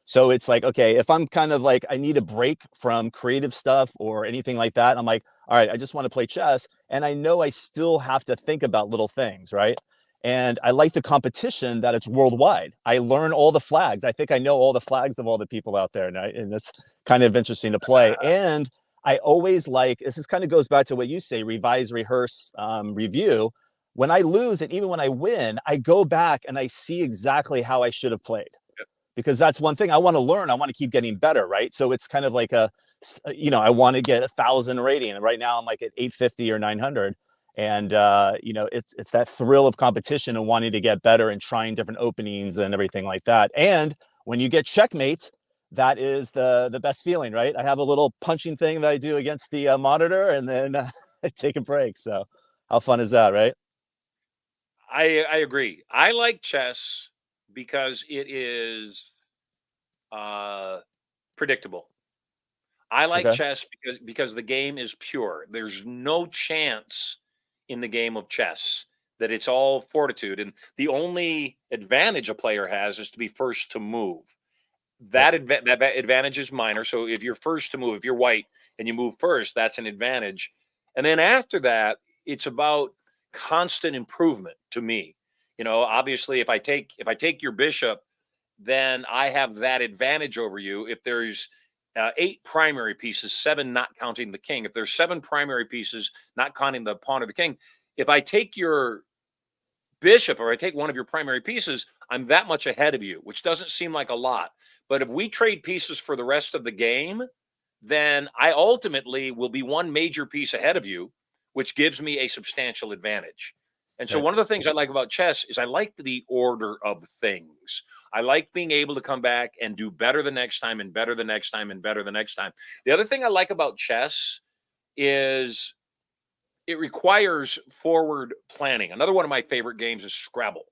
Speaker 7: So it's like, okay, if I'm kind of like, I need a break from creative stuff or anything like that, I'm like, all right, I just want to play chess. And I know I still have to think about little things, right? And I like the competition that it's worldwide. I learn all the flags. I think I know all the flags of all the people out there, and it's kind of interesting to play. And I always this kind of goes back to what you say, revise, rehearse, review. When I lose, and even when I win, I go back and I see exactly how I should have played. Because that's one thing I want to learn. I want to keep getting better, right? So it's kind of like I want to get 1,000 rating. And right now I'm like at 850 or 900. And, it's that thrill of competition and wanting to get better and trying different openings and everything like that. And when you get checkmate, that is the best feeling, right? I have a little punching thing that I do against the monitor, and then I take a break. So how fun is that, right?
Speaker 1: I agree. I like chess because it is predictable. I like
Speaker 7: Okay.
Speaker 1: chess because the game is pure. There's no chance in the game of chess that it's all fortitude, and the only advantage a player has is to be first to move.
Speaker 7: Yep.
Speaker 1: That advantage is minor. So if you're first to move, if you're white and you move first, that's an advantage. And then after that, it's about constant improvement to me. Obviously, if I take your bishop, then I have that advantage over you. If there's 8 primary pieces, 7 not counting the king. If there's 7 primary pieces, not counting the pawn or the king, if I take your bishop or I take one of your primary pieces, I'm that much ahead of you, which doesn't seem like a lot. But if we trade pieces for the rest of the game, then I ultimately will be one major piece ahead of you, which gives me a substantial advantage. And so
Speaker 7: Right.
Speaker 1: one of the things I like about chess is I like the order of things. I like being able to come back and do better the next time and better the next time and better the next time. The other thing I like about chess is it requires forward planning. Another one of my favorite games is Scrabble.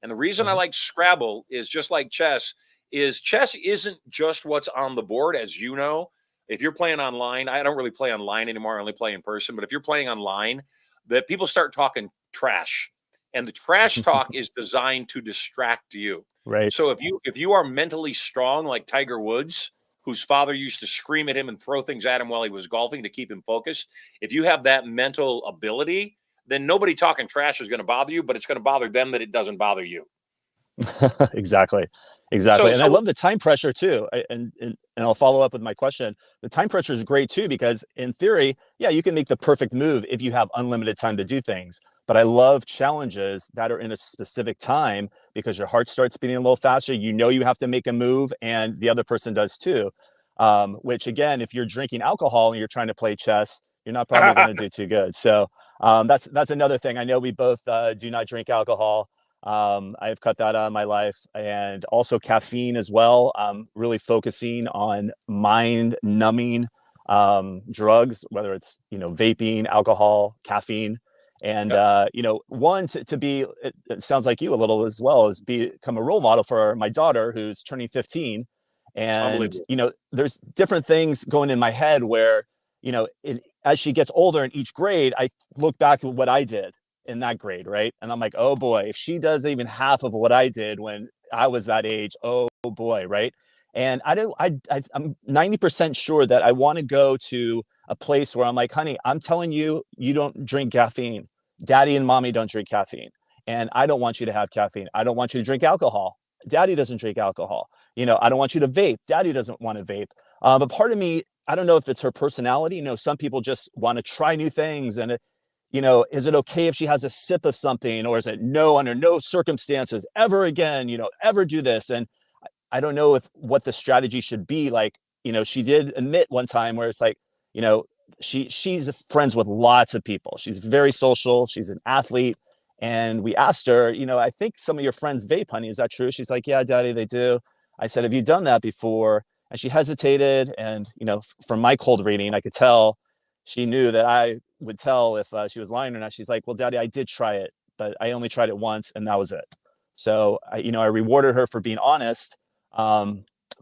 Speaker 1: And the reason I
Speaker 7: Mhm.
Speaker 1: like Scrabble is just like chess isn't just what's on the board, as you know. If you're playing online, I don't really play online anymore. I only play in person. But if you're playing online, that people start talking trash. And the trash talk is designed to distract you.
Speaker 7: Right.
Speaker 1: So if you are mentally strong like Tiger Woods, whose father used to scream at him and throw things at him while he was golfing to keep him focused, if you have that mental ability, then nobody talking trash is going to bother you, but it's going to bother them that it doesn't bother you.
Speaker 7: Exactly.
Speaker 1: So,
Speaker 7: Exactly. And I
Speaker 1: so
Speaker 7: love the time pressure too. And I'll follow up with my question. The time pressure is great too, because in theory, yeah, you can make the perfect move if you have unlimited time to do things. But I love challenges that are in a specific time because your heart starts beating a little faster. You know you have to make a move, and the other person does too. Which again, if you're drinking alcohol and you're trying to play chess, you're not probably going to do too good. So that's another thing. I know we both do not drink alcohol. I've cut that out of my life, and also caffeine as well. Really focusing on mind numbing drugs, whether it's, vaping, alcohol, caffeine. And,
Speaker 1: yep,
Speaker 7: one to be, it sounds like you a little as well, is become a role model for my daughter who's turning 15. And,
Speaker 1: unbelievable.
Speaker 7: there's different things going in my head where, as she gets older in each grade, I look back at what I did in that grade, right? And I'm like, oh boy, if she does even half of what I did when I was that age, oh boy, right? And I'm 90% sure that I want to go to a place where I'm like, honey, I'm telling you, you don't drink caffeine. Daddy and mommy don't drink caffeine. And I don't want you to have caffeine. I don't want you to drink alcohol. Daddy doesn't drink alcohol. I don't want you to vape. Daddy doesn't want to vape. But part of me, I don't know if it's her personality. Some people just want to try new things, and is it okay if she has a sip of something, or is it no, under no circumstances ever again, ever do this? And I don't know if what the strategy should be. Like, she did admit one time where it's like, you know, she's friends with lots of people. She's very social. She's an athlete. And we asked her, I think some of your friends vape, honey. Is that true? She's like, yeah, daddy, they do. I said, have you done that before? And she hesitated. And, from my cold reading, I could tell she knew that I would tell if she was lying or not. She's like, well, daddy, I did try it, but I only tried it once and that was it. So I rewarded her for being honest.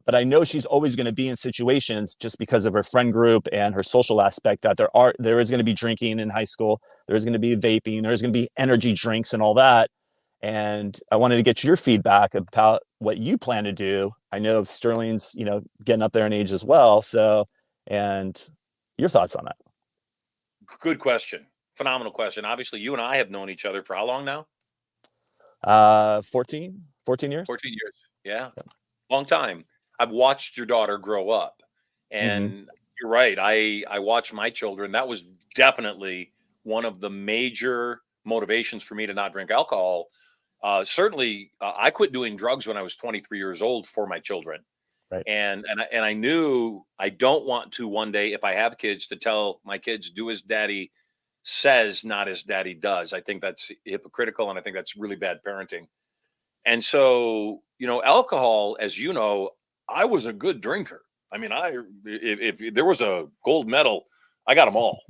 Speaker 7: But I know she's always going to be in situations, just because of her friend group and her social aspect, that there is going to be drinking in high school. There's going to be vaping. There's going to be energy drinks and all that. And I wanted to get your feedback about what you plan to do. I know Sterling's, getting up there in age as well. So, and your thoughts on that.
Speaker 1: Good question. Phenomenal question. Obviously, you and I have known each other for how long now?
Speaker 7: 14 years.
Speaker 1: 14 years. Yeah. Long time. I've watched your daughter grow up.
Speaker 7: Mm-hmm.
Speaker 1: And you're right. I watched my children. That was definitely one of the major motivations for me to not drink alcohol. Certainly, I quit doing drugs when I was 23 years old for my children.
Speaker 7: Right.
Speaker 1: And I knew I don't want to one day, if I have kids, to tell my kids, do as daddy says, not as daddy does. I think that's hypocritical, and I think that's really bad parenting. And so, alcohol, as you know, I was a good drinker. I mean, if there was a gold medal, I got them all.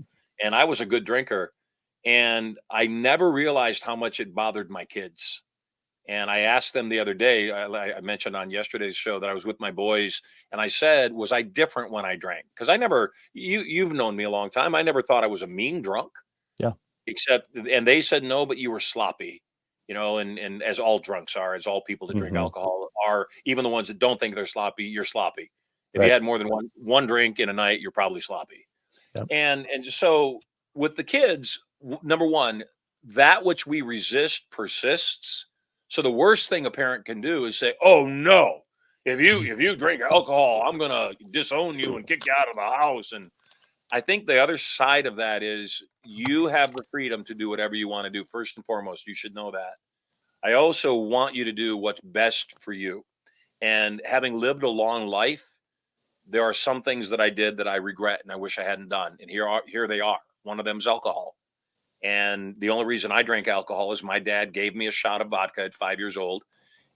Speaker 1: And I was a good drinker. And I never realized how much it bothered my kids. And I asked them the other day, I mentioned on yesterday's show that I was with my boys, and I said, was I different when I drank? Because I never, you've known me a long time. I never thought I was a mean drunk,
Speaker 7: Yeah.
Speaker 1: except, and they said, no, but you were sloppy, and as all drunks are, as all people that drink
Speaker 7: Hmm.
Speaker 1: alcohol are, even the ones that don't think they're sloppy, you're sloppy. If you
Speaker 7: Right.
Speaker 1: had more than one drink in a night, you're probably sloppy.
Speaker 7: Yep.
Speaker 1: And so with the kids, number one, that which we resist persists. So the worst thing a parent can do is say, "Oh no, if you drink alcohol, I'm gonna disown you and kick you out of the house." And I think the other side of that is you have the freedom to do whatever you want to do. First and foremost, you should know that. I also want you to do what's best for you. And having lived a long life, there are some things that I did that I regret and I wish I hadn't done. And here they are. One of them is alcohol. And the only reason I drank alcohol is my dad gave me a shot of vodka at 5 years old.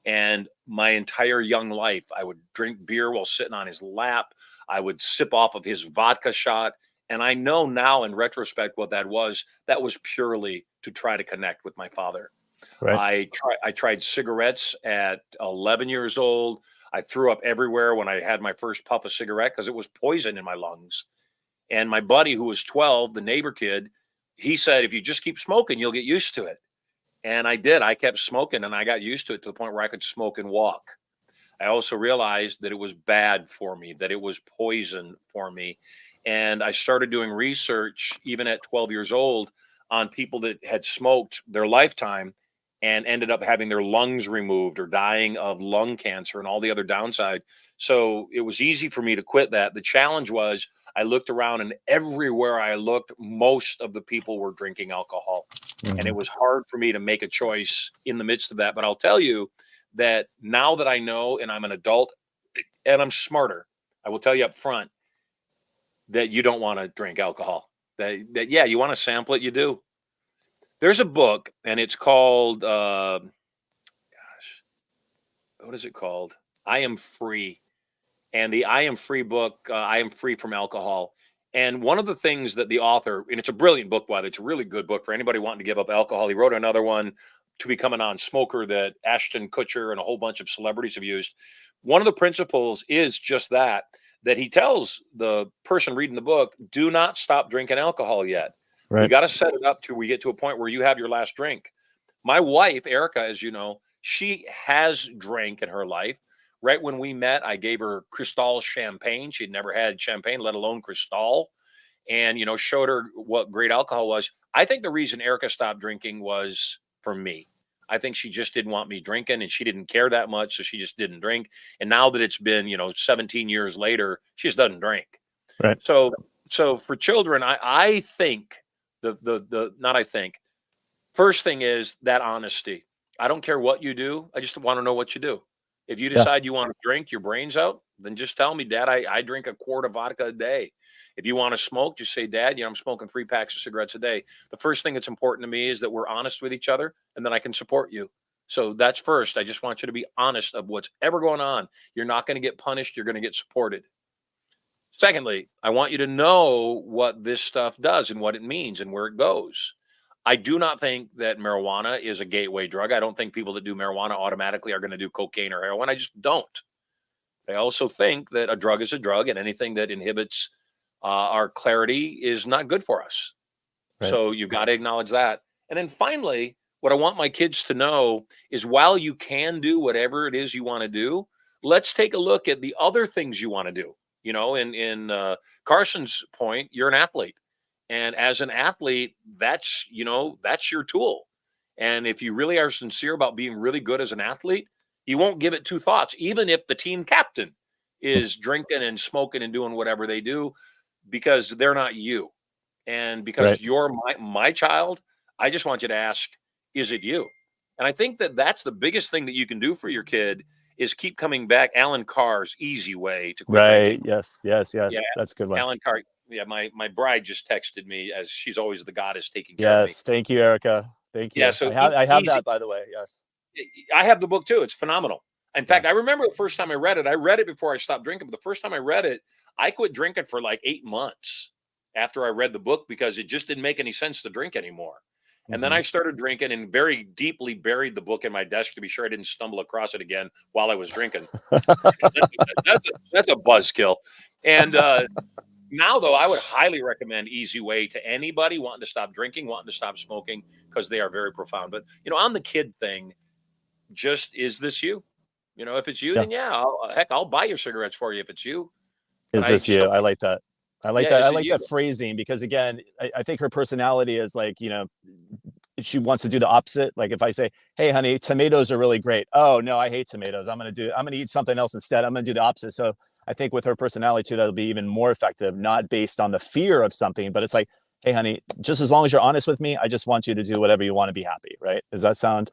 Speaker 1: And my entire young life, I would drink beer while sitting on his lap. I would sip off of his vodka shot. And I know now in retrospect what that was. That was purely to try to connect with my father.
Speaker 7: Right.
Speaker 1: I tried cigarettes at 11 years old. I threw up everywhere when I had my first puff of cigarette because it was poison in my lungs. And my buddy, who was 12, the neighbor kid, he said, if you just keep smoking, you'll get used to it. And I did. I kept smoking and I got used to it to the point where I could smoke and walk. I also realized that it was bad for me, that it was poison for me. And I started doing research, even at 12 years old, on people that had smoked their lifetime and ended up having their lungs removed or dying of lung cancer and all the other downside. So it was easy for me to quit that. The challenge was I looked around and everywhere I looked, most of the people were drinking alcohol. And it
Speaker 7: Mhm.
Speaker 1: was hard for me to make a choice in the midst of that. But I'll tell you that now that I know and I'm an adult and I'm smarter, I will tell you up front that you don't want to drink alcohol. That yeah, you want to sample it, you do. There's a book and it's called what is it called? I Am Free. And the I Am Free book, I Am Free from Alcohol. And one of the things that the author, and it's a brilliant book, by the way, it's a really good book for anybody wanting to give up alcohol. He wrote another one to become a non-smoker that Ashton Kutcher and a whole bunch of celebrities have used. One of the principles is just that he tells the person reading the book, do not stop drinking alcohol yet. We
Speaker 7: Right.
Speaker 1: got to set it up till we get to a point where you have your last drink. My wife, Erica, as you know, she has drank in her life. Right when we met, I gave her Cristal champagne. She'd never had champagne, let alone Cristal, and showed her what great alcohol was. I think the reason Erica stopped drinking was for me. I think she just didn't want me drinking, and she didn't care that much, so she just didn't drink. And now that it's been 17 years later, she just doesn't drink.
Speaker 7: Right.
Speaker 1: So for children, I think the not I think first thing is that honesty. I don't care what you do. I just want to know what you do. If you
Speaker 7: Yeah.
Speaker 1: decide you want to drink your brains out, then just tell me, Dad, I drink a quart of vodka a day. If you want to smoke, just say, Dad, I'm smoking 3 packs of cigarettes a day. The first thing that's important to me is that we're honest with each other and then I can support you. So that's first. I just want you to be honest of what's ever going on. You're not going to get punished. You're going to get supported. Secondly, I want you to know what this stuff does and what it means and where it goes. I do not think that marijuana is a gateway drug. I don't think people that do marijuana automatically are going to do cocaine or heroin. I just don't. I also think that a drug is a drug and anything that inhibits our clarity is not good for us.
Speaker 7: Right.
Speaker 1: So you've got to acknowledge that. And then finally, what I want my kids to know is while you can do whatever it is you want to do, let's take a look at the other things you want to do. In Carson's point, you're an athlete. And as an athlete, that's your tool. And if you really are sincere about being really good as an athlete, you won't give it two thoughts, even if the team captain is drinking and smoking and doing whatever they do, because they're not you. And because
Speaker 7: Right.
Speaker 1: you're my child, I just want you to ask, is it you? And I think that that's the biggest thing that you can do for your kid is keep coming back. Alan Carr's easy way to quit
Speaker 7: Right.
Speaker 1: drinking.
Speaker 7: Yes. Yes. Yes.
Speaker 1: Yeah,
Speaker 7: That's a good one.
Speaker 1: Alan Carr. Yeah, my bride just texted me as she's always the goddess taking care of me.
Speaker 7: Yes. Thank you, Erica. Thank you.
Speaker 1: Yeah, so
Speaker 7: I have
Speaker 1: easy.
Speaker 7: that, by the way. Yes.
Speaker 1: I have the book too. It's phenomenal. In fact, I remember the first time I read it. I read it before I stopped drinking, but the first time I read it, I quit drinking for like 8 months after I read the book because it just didn't make any sense to drink anymore. And then I started drinking and very deeply buried the book in my desk to be sure I didn't stumble across it again while I was drinking. That's a buzzkill. And now, though, I would highly recommend Easy Way to anybody wanting to stop drinking, wanting to stop smoking, because they are very profound. But, on the kid thing, just, is this you? If it's you,
Speaker 7: Yeah.
Speaker 1: then yeah, heck, I'll buy your cigarettes for you if it's you. But
Speaker 7: Is
Speaker 1: I
Speaker 7: this
Speaker 1: just
Speaker 7: you?
Speaker 1: don't
Speaker 7: I
Speaker 1: think,
Speaker 7: like that. I like
Speaker 1: yeah,
Speaker 7: that. I
Speaker 1: is it
Speaker 7: like
Speaker 1: you?
Speaker 7: that phrasing because again, I think her personality is like, she wants to do the opposite. Like if I say, "Hey, honey, tomatoes are really great." Oh no, I hate tomatoes. I'm gonna eat something else instead. I'm gonna do the opposite. So I think with her personality too, that'll be even more effective, not based on the fear of something, but it's like, "Hey, honey, just as long as you're honest with me, I just want you to do whatever you want to be happy." Right? Does that sound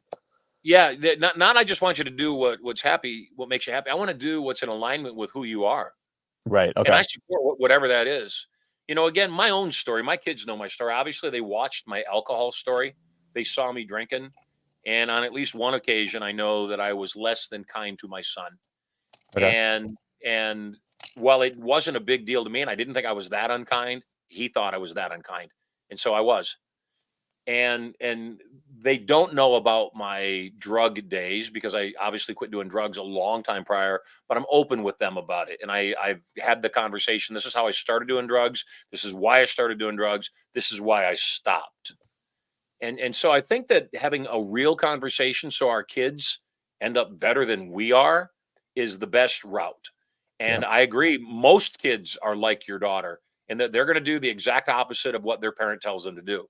Speaker 1: Yeah, not I just want you to do what makes you happy. I want to do what's in alignment with who you are.
Speaker 7: right?
Speaker 1: And
Speaker 7: Okay.
Speaker 1: I support whatever that is. Again, my own story, my kids know my story. Obviously, they watched my alcohol story. They saw me drinking. And on at least one occasion, I know that I was less than kind to my son.
Speaker 7: Okay.
Speaker 1: And while it wasn't a big deal to me, and I didn't think I was that unkind, he thought I was that unkind. And so I was. And they don't know about my drug days because I obviously quit doing drugs a long time prior, but I'm open with them about it. And I've had the conversation. This is how I started doing drugs. This is why I started doing drugs. This is why I stopped. And so I think that having a real conversation so our kids end up better than we are is the best route. And
Speaker 7: Yep.
Speaker 1: I agree, most kids are like your daughter and that they're going to do the exact opposite of what their parent tells them to do.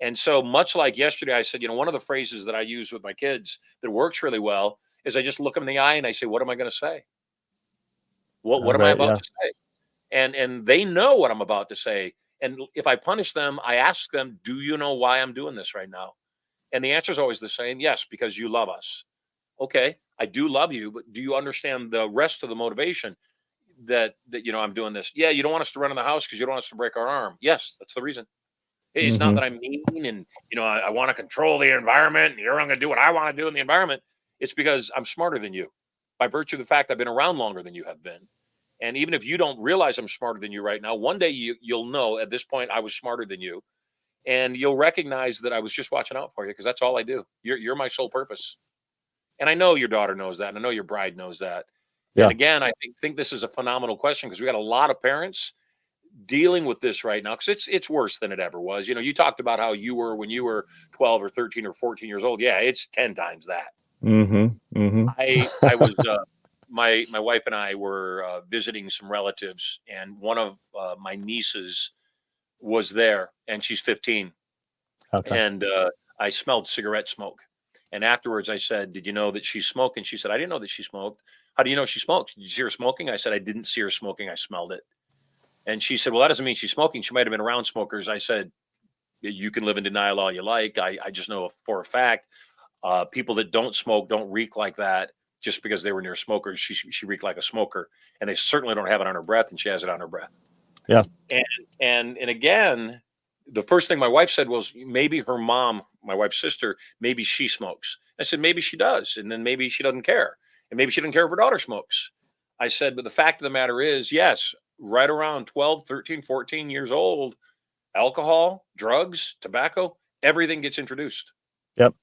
Speaker 1: And so much like yesterday, I said, one of the phrases that I use with my kids that works really well is I just look them in the eye and I say, what am I going to say? What am I
Speaker 7: Right.
Speaker 1: about
Speaker 7: Yeah.
Speaker 1: to say? And they know what I'm about to say. And if I punish them, I ask them, do you know why I'm doing this right now? And the answer is always the same. Yes, because you love us. Okay, I do love you, but do you understand the rest of the motivation that I'm doing this? Yeah, you don't want us to run in the house because you don't want us to break our arm. Yes, that's the reason. It's not
Speaker 7: Hmm.
Speaker 1: that I'm mean and I want to control the environment and you're going to do what I want to do in the environment. It's because I'm smarter than you by virtue of the fact I've been around longer than you have been. And even if you don't realize I'm smarter than you right now, one day you'll know at this point I was smarter than you, and you'll recognize that I was just watching out for you because that's all I do. You're my sole purpose, and I know your daughter knows that, and I know your bride knows that. And
Speaker 7: Yeah.
Speaker 1: again, I think this is a phenomenal question because we got a lot of parents dealing with this right now because it's worse than it ever was. You talked about how you were when you were 12 or 13 or 14 years old. Yeah, it's 10 times that.
Speaker 7: Hmm. Hmm.
Speaker 1: I was my wife and I were visiting some relatives, and one of my nieces was there, and she's 15,
Speaker 7: Okay.
Speaker 1: and I smelled cigarette smoke. And afterwards, I said, "Did you know that she smoked?" And she said, "I didn't know that she smoked." "How do you know she smokes? Did you see her smoking?" I said, "I didn't see her smoking. I smelled it." And she said, "Well, that doesn't mean she's smoking. She might have been around smokers." I said, "You can live in denial all you like. I just know for a fact people that don't smoke don't reek like that just because they were near smokers. She reeked like a smoker, and they certainly don't have it on her breath, and she has it on her breath."
Speaker 7: Yeah.
Speaker 1: And and again, the first thing my wife said was maybe her mom, my wife's sister, maybe she smokes. I said maybe she does, and then maybe she doesn't care, and maybe she doesn't care if her daughter smokes. I said, but the fact of the matter is, yes, right around 12, 13, 14 years old, alcohol, drugs, tobacco, everything gets introduced.
Speaker 7: Yep.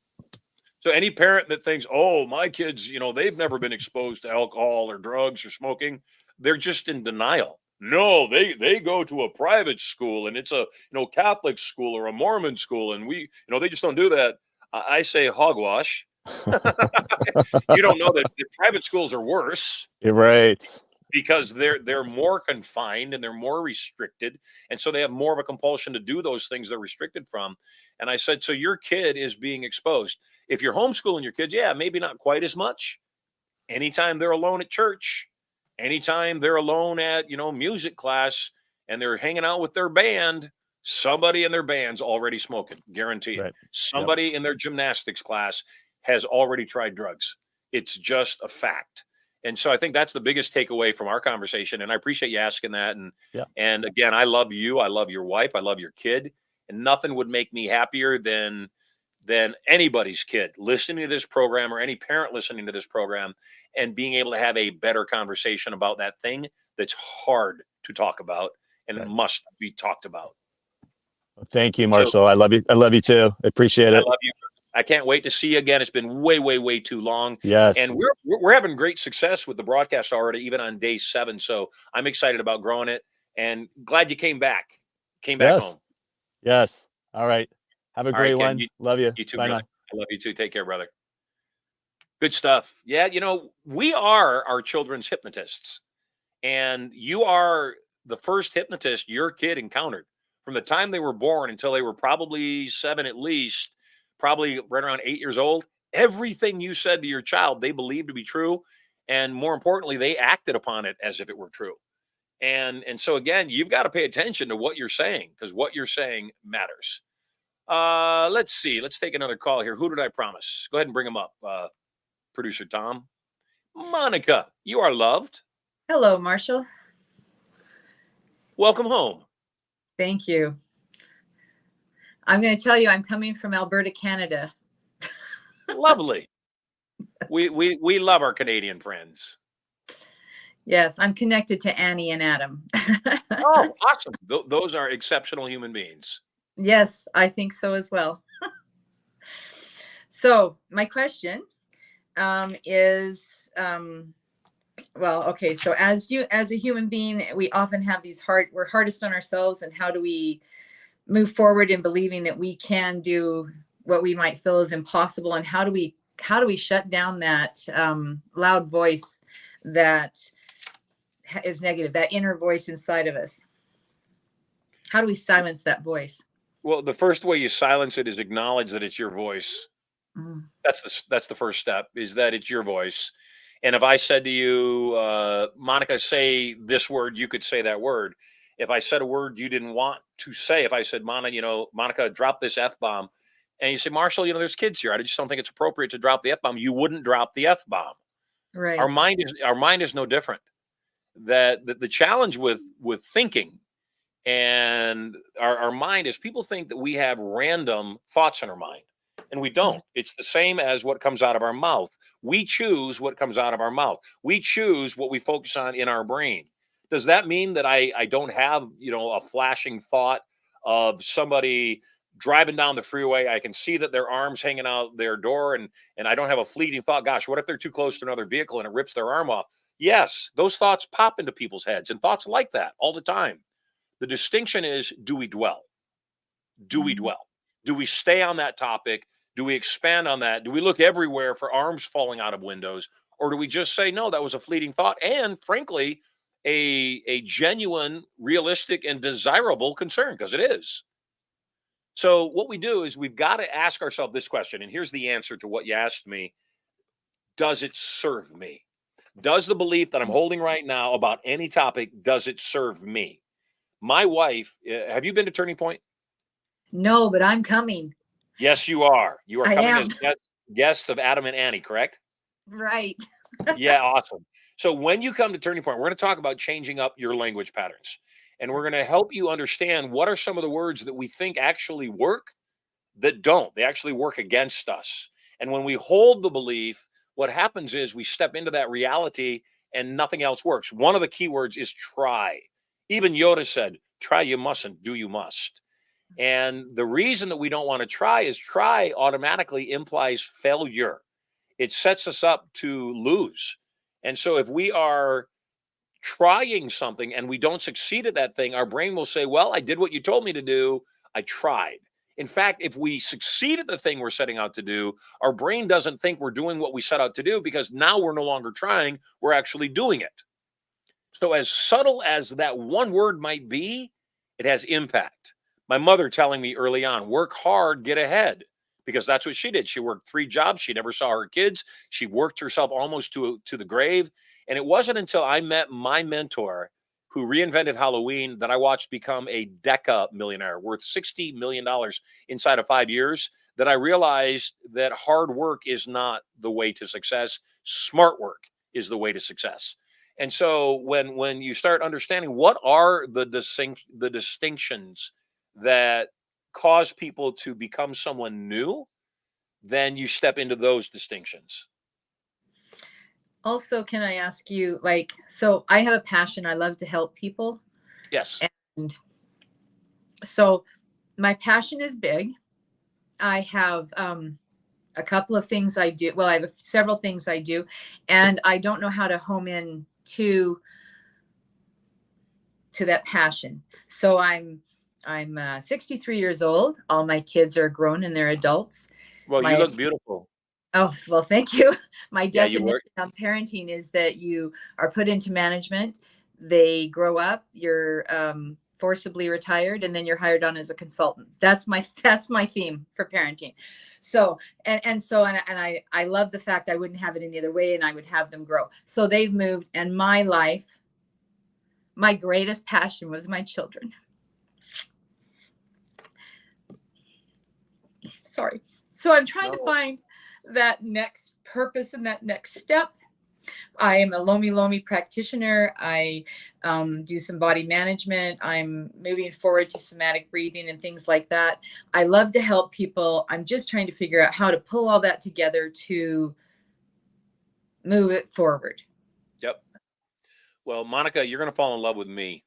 Speaker 1: So any parent that thinks, "Oh, my kids, they've never been exposed to alcohol or drugs or smoking," they're just in denial. No, they go to a private school and it's a Catholic school or a Mormon school, and they just don't do that. I say hogwash. You don't know that the private schools are worse
Speaker 7: You're right.
Speaker 1: because they're more confined and they're more restricted, and so they have more of a compulsion to do those things they're restricted from. And I said, so your kid is being exposed. If you're homeschooling your kids, yeah, maybe not quite as much. Anytime they're alone at church, anytime they're alone at music class and they're hanging out with their band, somebody in their band's already smoking, guarantee it.
Speaker 7: Right. Yep.
Speaker 1: Somebody in their gymnastics class has already tried drugs. It's just a fact. And so I think that's the biggest takeaway from our conversation. And I appreciate you asking that. And
Speaker 7: Yeah.
Speaker 1: and again, I love you. I love your wife. I love your kid. And nothing would make me happier than anybody's kid listening to this program or any parent listening to this program and being able to have a better conversation about that thing that's hard to talk about and it
Speaker 7: Right.
Speaker 1: must be talked about.
Speaker 7: Thank you,
Speaker 1: So
Speaker 7: Marshall. I love you. I love you too. I appreciate
Speaker 1: I
Speaker 7: it.
Speaker 1: love you. I can't wait to see you again. It's been way, way, way too long.
Speaker 7: Yes.
Speaker 1: And we're having great success with the broadcast already, even on day 7. So I'm excited about growing it and glad you came back. Came back
Speaker 7: Yes.
Speaker 1: home.
Speaker 7: Yes. All right. Have a
Speaker 1: All
Speaker 7: great
Speaker 1: right, Ken.
Speaker 7: one. Love you.
Speaker 1: You too,
Speaker 7: Bye
Speaker 1: brother.
Speaker 7: now.
Speaker 1: I love you too. Take care, brother. Good stuff. Yeah, we are our children's hypnotists. And you are the first hypnotist your kid encountered from the time they were born until they were probably 7 at least, probably right around 8 years old. Everything you said to your child, they believed to be true. And more importantly, they acted upon it as if it were true. And so again, you've got to pay attention to what you're saying because what you're saying matters. Let's see. Let's take another call here. Who did I promise? Go ahead and bring him up. Producer Tom. Monica, you are loved.
Speaker 8: Hello, Marshall.
Speaker 1: Welcome home.
Speaker 8: Thank you. I'm going to tell you, I'm coming from Alberta, Canada.
Speaker 1: Lovely. We love our Canadian friends.
Speaker 8: Yes, I'm connected to Annie and Adam.
Speaker 1: Oh, awesome. Those are exceptional human beings.
Speaker 8: Yes, I think so as well. So my question is, well, okay. So as a human being, we often have we're hardest on ourselves. And how do we move forward in believing that we can do what we might feel is impossible? And how do we shut down that loud voice that is negative, that inner voice inside of us? How do we silence that voice?
Speaker 1: Well, the first way you silence it is acknowledge that it's your voice.
Speaker 8: Mm.
Speaker 1: That's the first step, is that it's your voice. And if I said to you, Monica, say this word, you could say that word. If I said a word you didn't want to say, if I said, Monica, drop this F-bomb, and you say, Marshall, there's kids here, I just don't think it's appropriate to drop the F-bomb, you wouldn't drop the F-bomb.
Speaker 8: Right.
Speaker 1: Our mind is no different. That the challenge with thinking and our mind is people think that we have random thoughts in our mind, and we don't. It's the same as what comes out of our mouth. We choose what comes out of our mouth. We choose what we focus on in our brain. Does that mean that I don't have, a flashing thought of somebody driving down the freeway? I can see that their arm's hanging out their door, and I don't have a fleeting thought, gosh, what if they're too close to another vehicle and it rips their arm off? Yes, those thoughts pop into people's heads, and thoughts like that all the time. The distinction is, do we dwell? Do we dwell? Do we stay on that topic? Do we expand on that? Do we look everywhere for arms falling out of windows? Or do we just say, no, that was a fleeting thought, and frankly, a genuine, realistic, and desirable concern, because it is. So what we do is we've got to ask ourselves this question, and here's the answer to what you asked me. Does it serve me? Does the belief that I'm holding right now about any topic, does it serve me? My wife, have you been to Turning Point?
Speaker 8: No, but I'm coming.
Speaker 1: Yes, you are. You are
Speaker 8: I
Speaker 1: coming
Speaker 8: am.
Speaker 1: as guests of Adam and Annie, correct?
Speaker 8: Right.
Speaker 1: Yeah, awesome. So when you come to Turning Point, we're going to talk about changing up your language patterns. And we're going to help you understand what are some of the words that we think actually work that don't. They actually work against us. And when we hold the belief, what happens is we step into that reality and nothing else works. One of the key words is try. Even Yoda said, try you mustn't, do you must. And the reason that we don't want to try is try automatically implies failure. It sets us up to lose. And so if we are trying something and we don't succeed at that thing, our brain will say, well, I did what you told me to do. I tried. In fact, if we succeed at the thing we're setting out to do, our brain doesn't think we're doing what we set out to do, because now we're no longer trying, we're actually doing it. So as subtle as that one word might be, it has impact. My mother telling me early on, work hard, get ahead, because that's what she did. She worked 3 jobs. She never saw her kids. She worked herself almost to the grave. And it wasn't until I met my mentor, who reinvented Halloween, that I watched become a millionaire worth $60 million inside of 5 years, that I realized that hard work is not the way to success. Smart work is the way to success. And so when you start understanding what are the distinctions that cause people to become someone new, then you step into those distinctions.
Speaker 8: Also, can I ask you, so I have a passion. I love to help people.
Speaker 1: Yes.
Speaker 8: And so my passion is big. I have a couple of things I do. Well, I have several things I do, and I don't know how to home in to that passion. So I'm 63 years old. All my kids are grown and they're adults.
Speaker 1: Well, you look beautiful.
Speaker 8: Oh, well, thank you. My
Speaker 1: Yeah, you
Speaker 8: definition
Speaker 1: work.
Speaker 8: of parenting is that you are put into management. They grow up, you're forcibly retired, and then you're hired on as a consultant. That's my theme for parenting. So, I love the fact I wouldn't have it any other way, and I would have them grow. So they've moved, and my life, my greatest passion was my children. Sorry. So I'm trying to find that next purpose and that next step. I am a Lomi Lomi practitioner. I do some body management. I'm moving forward to somatic breathing and things like that. I love to help people. I'm just trying to figure out how to pull all that together to move it forward.
Speaker 1: Yep. Well, Monica, you're going to fall in love with me.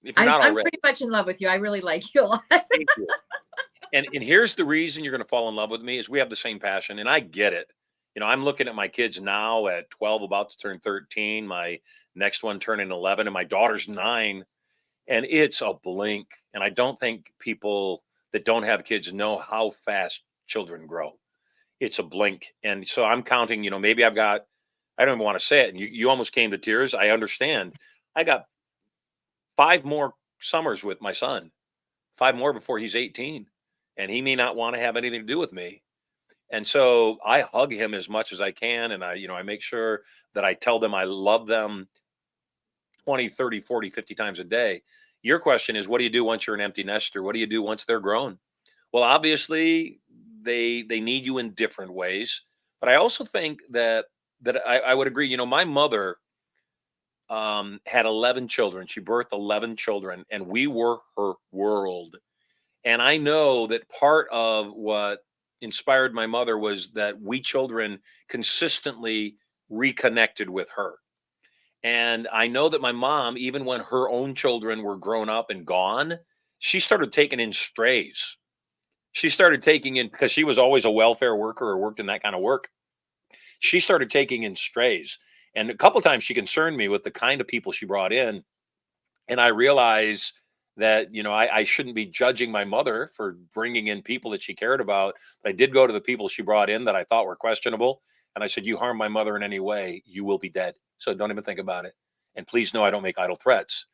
Speaker 1: If you're not
Speaker 8: I'm
Speaker 1: already.
Speaker 8: pretty much in love with you. I really like you a lot.
Speaker 1: Thank you. And here's the reason you're going to fall in love with me is we have the same passion, and I get it. You know, I'm looking at my kids now at 12, about to turn 13. My next one turning 11, and my daughter's 9. And it's a blink. And I don't think people that don't have kids know how fast children grow. It's a blink. And so I'm counting, you know, maybe I've got, I don't even want to say it. And you almost came to tears. I understand. I got 5 more summers with my son, 5 more before he's 18. And he may not want to have anything to do with me. And so I hug him as much as I can. And I make sure that I tell them I love them 20, 30, 40, 50 times a day. Your question is, what do you do once you're an empty nester? What do you do once they're grown? Well, obviously they need you in different ways. But I also think that I would agree, you know, my mother had 11 children. She birthed 11 children, and we were her world. And I know that part of what inspired my mother was that we children consistently reconnected with her. And I know that my mom, even when her own children were grown up and gone, she started taking in strays. She started taking in, because she was always a welfare worker or worked in that kind of work. She started taking in strays. And a couple of times she concerned me with the kind of people she brought in. And I realized that, you know, I shouldn't be judging my mother for bringing in people that she cared about. But I did go to the people she brought in that I thought were questionable. And I said, you harm my mother in any way, you will be dead. So don't even think about it. And please know I don't make idle threats.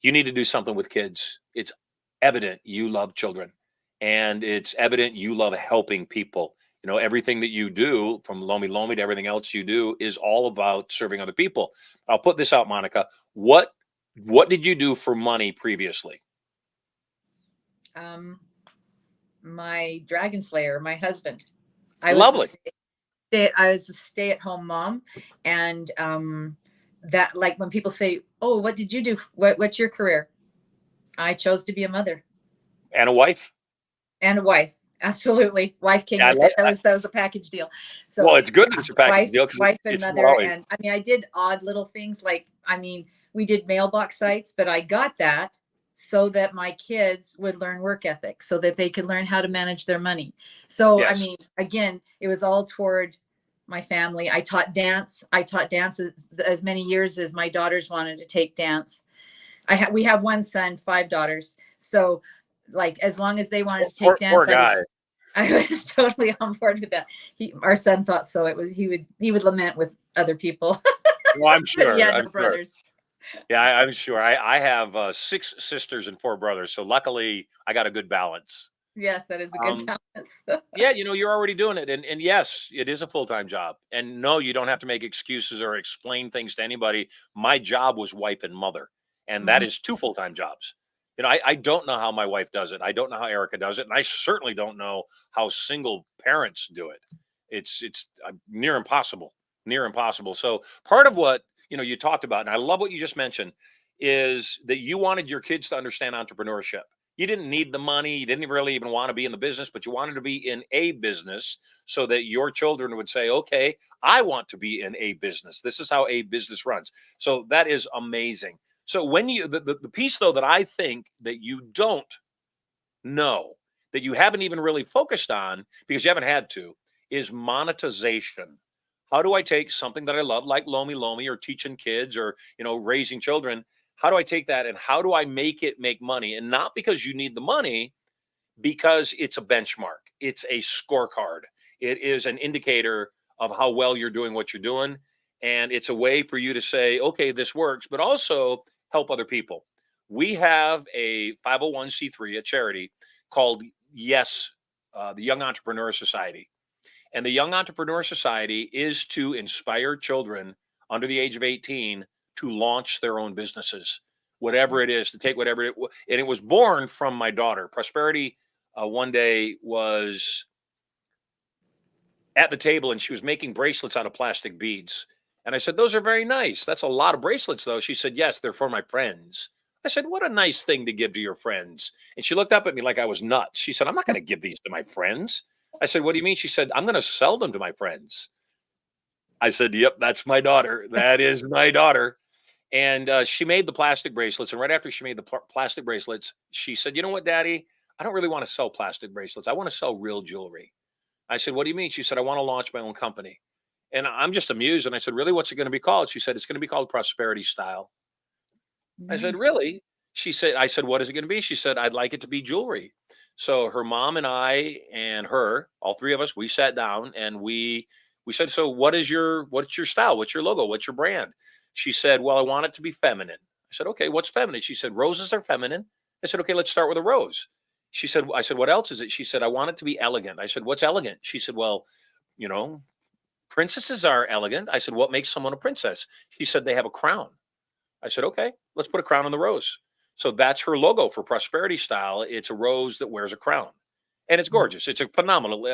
Speaker 1: You need to do something with kids. It's evident you love children. And it's evident you love helping people. You know, everything that you do, from Lomi Lomi to everything else you do, is all about serving other people. I'll put this out, Monica. What did you do for money previously?
Speaker 8: My dragon slayer, my husband.
Speaker 1: Lovely.
Speaker 8: I was a stay-at-home mom, and that, like, when people say, "Oh, what did you do? What's your career?" I chose to be a mother
Speaker 1: And a wife.
Speaker 8: and a wife. Absolutely, wife came
Speaker 1: Yeah,
Speaker 8: with it. That was a package deal. So,
Speaker 1: well, it's good that it's a package deal, 'cause
Speaker 8: wife and
Speaker 1: it's
Speaker 8: mother,
Speaker 1: not always.
Speaker 8: and I mean, I did odd little things like, we did mailbox sites, but I got that so that my kids would learn work ethic, so that they could learn how to manage their money. So,
Speaker 1: Yes.
Speaker 8: again, it was all toward my family. I taught dance. As many years as my daughters wanted to take dance. We have one son, 5 daughters. So, like, as long as they wanted to take dance,
Speaker 1: Poor guy.
Speaker 8: I was totally on board with that. Our son thought so. He would lament with other people.
Speaker 1: Well, I'm sure.
Speaker 8: He had
Speaker 1: I'm
Speaker 8: no
Speaker 1: sure.
Speaker 8: brothers.
Speaker 1: Yeah, I'm sure. I have 6 sisters and 4 brothers, so luckily I got a good balance.
Speaker 8: Yes, that is a good balance.
Speaker 1: Yeah, you know, you're already doing it, and yes, it is a full-time job. And no, you don't have to make excuses or explain things to anybody. My job was wife and mother, and that is 2 full-time jobs. You know, I don't know how my wife does it. I don't know how Erica does it, and I certainly don't know how single parents do it. It's near impossible. Near impossible. So part of what, you know, you talked about, and I love what you just mentioned, is that you wanted your kids to understand entrepreneurship. You didn't need the money. You didn't really even want to be in the business, but you wanted to be in a business so that your children would say, okay, I want to be in a business. This is how a business runs. So that is amazing. So when the piece, though, that I think that you don't know that you haven't even really focused on because you haven't had to is monetization. How do I take something that I love, like Lomi Lomi or teaching kids or, raising children? How do I take that and how do I make it make money? And not because you need the money, because it's a benchmark, it's a scorecard, it is an indicator of how well you're doing what you're doing. And it's a way for you to say, okay, this works, but also help other people. We have a 501c3, a charity called Yes, the Young Entrepreneur Society. And the Young Entrepreneur Society is to inspire children under the age of 18 to launch their own businesses, whatever it is, to take whatever and it was born from my daughter. Prosperity one day was at the table and she was making bracelets out of plastic beads. And I said, those are very nice. That's a lot of bracelets, though. She said, yes, they're for my friends. I said, what a nice thing to give to your friends. And she looked up at me like I was nuts. She said, I'm not going to give these to my friends. I said, what do you mean? She said, I'm going to sell them to my friends. I said, yep, that's my daughter. That is my daughter. And she made the plastic bracelets. And right after she made the plastic bracelets, she said, you know what, Daddy? I don't really want to sell plastic bracelets. I want to sell real jewelry. I said, what do you mean? She said, I want to launch my own company. And I'm just amused. And I said, really, what's it going to be called? She said, it's going to be called Prosperity Style. I said,
Speaker 8: Nice.
Speaker 1: really? I said, what is it going to be? She said, I'd like it to be jewelry. So her mom and I and her, all three of us, we sat down and we said, so what's your style? What's your logo? What's your brand? She said, well, I want it to be feminine. I said, okay, what's feminine? She said, roses are feminine. I said, okay, let's start with a rose. I said, what else is it? She said, I want it to be elegant. I said, what's elegant? She said, well, you know, princesses are elegant. I said, what makes someone a princess? She said, they have a crown. I said, okay, let's put a crown on the rose. So that's her logo for Prosperity Style. It's a rose that wears a crown, and it's gorgeous. It's a phenomenal.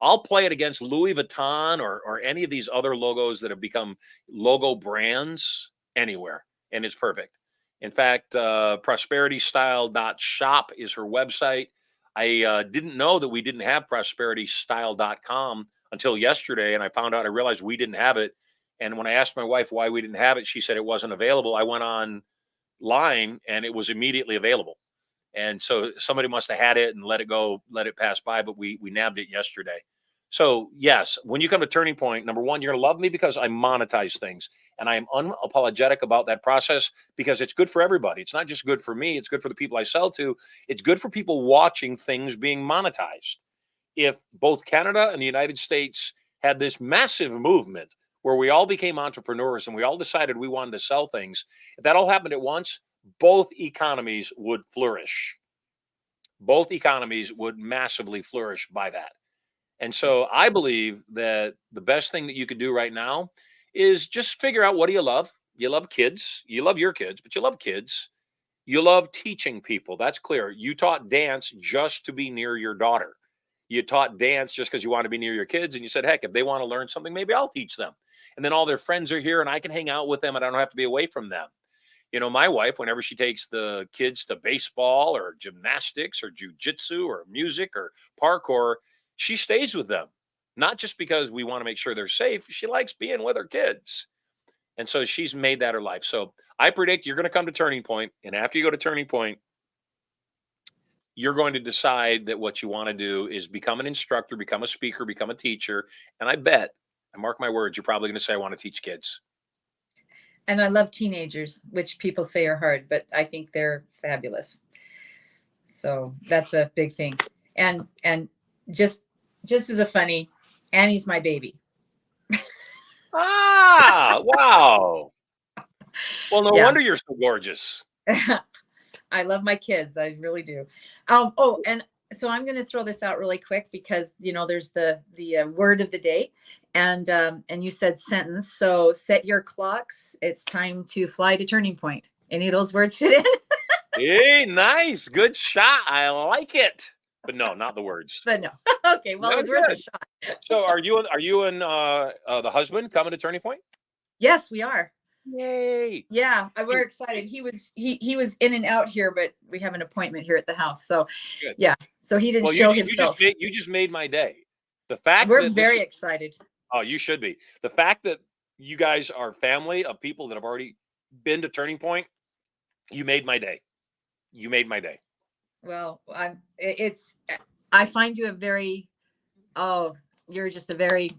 Speaker 1: I'll play it against Louis Vuitton or any of these other logos that have become logo brands anywhere, and it's perfect. In fact, prosperitystyle.shop is her website. I didn't know that we didn't have prosperitystyle.com until yesterday, and I found out. I realized we didn't have it. And when I asked my wife why we didn't have it, she said it wasn't available. I went online and it was immediately available. And so somebody must have had it and let it pass by, but we nabbed it yesterday. So yes, when you come to Turning Point, number one, you're going to love me because I monetize things and I am unapologetic about that process because it's good for everybody. It's not just good for me. It's good for the people I sell to. It's good for people watching things being monetized. If both Canada and the United States had this massive movement where we all became entrepreneurs and we all decided we wanted to sell things, if that all happened at once, both economies would flourish. Both economies would massively flourish by that. And so I believe that the best thing that you could do right now is just figure out, what do you love? You love kids. You love your kids, but you love kids. You love teaching people. That's clear. You taught dance just to be near your daughter. You taught dance just because you want to be near your kids. And you said, heck, if they want to learn something, maybe I'll teach them. And then all their friends are here and I can hang out with them and I don't have to be away from them. My wife, whenever she takes the kids to baseball or gymnastics or jujitsu or music or parkour, she stays with them, not just because we want to make sure they're safe. She likes being with her kids. And so she's made that her life. So I predict you're going to come to Turning Point. And after you go to Turning Point, you're going to decide that what you want to do is become an instructor, become a speaker, become a teacher. And I mark my words, you're probably going to say, I want to teach kids.
Speaker 8: And I love teenagers, which people say are hard, but I think they're fabulous. So that's a big thing. And just as a funny, Annie's my baby.
Speaker 1: Ah, wow. Well, no wonder you're so gorgeous.
Speaker 8: I love my kids. I really do. And so I'm going to throw this out really quick because, there's the word of the day and you said sentence. So set your clocks. It's time to fly to Turning Point. Any of those words fit in?
Speaker 1: Hey, nice. Good shot. I like it. But no, not the words.
Speaker 8: But no. Okay. Well,
Speaker 1: No,
Speaker 8: it was worth a
Speaker 1: good.
Speaker 8: shot.
Speaker 1: So are you and the husband coming to Turning Point?
Speaker 8: Yes, we are.
Speaker 1: Yay.
Speaker 8: Yeah, we're excited. He was in and out here, but we have an appointment here at the house. So
Speaker 1: Good.
Speaker 8: yeah, so he didn't show himself.
Speaker 1: You just made my day. The fact
Speaker 8: We're
Speaker 1: that
Speaker 8: very excited.
Speaker 1: Oh, you should be. The fact that you guys are family of people that have already been to Turning Point, you made my day. You made my day.
Speaker 8: Well, I find you a very, oh, you're just a very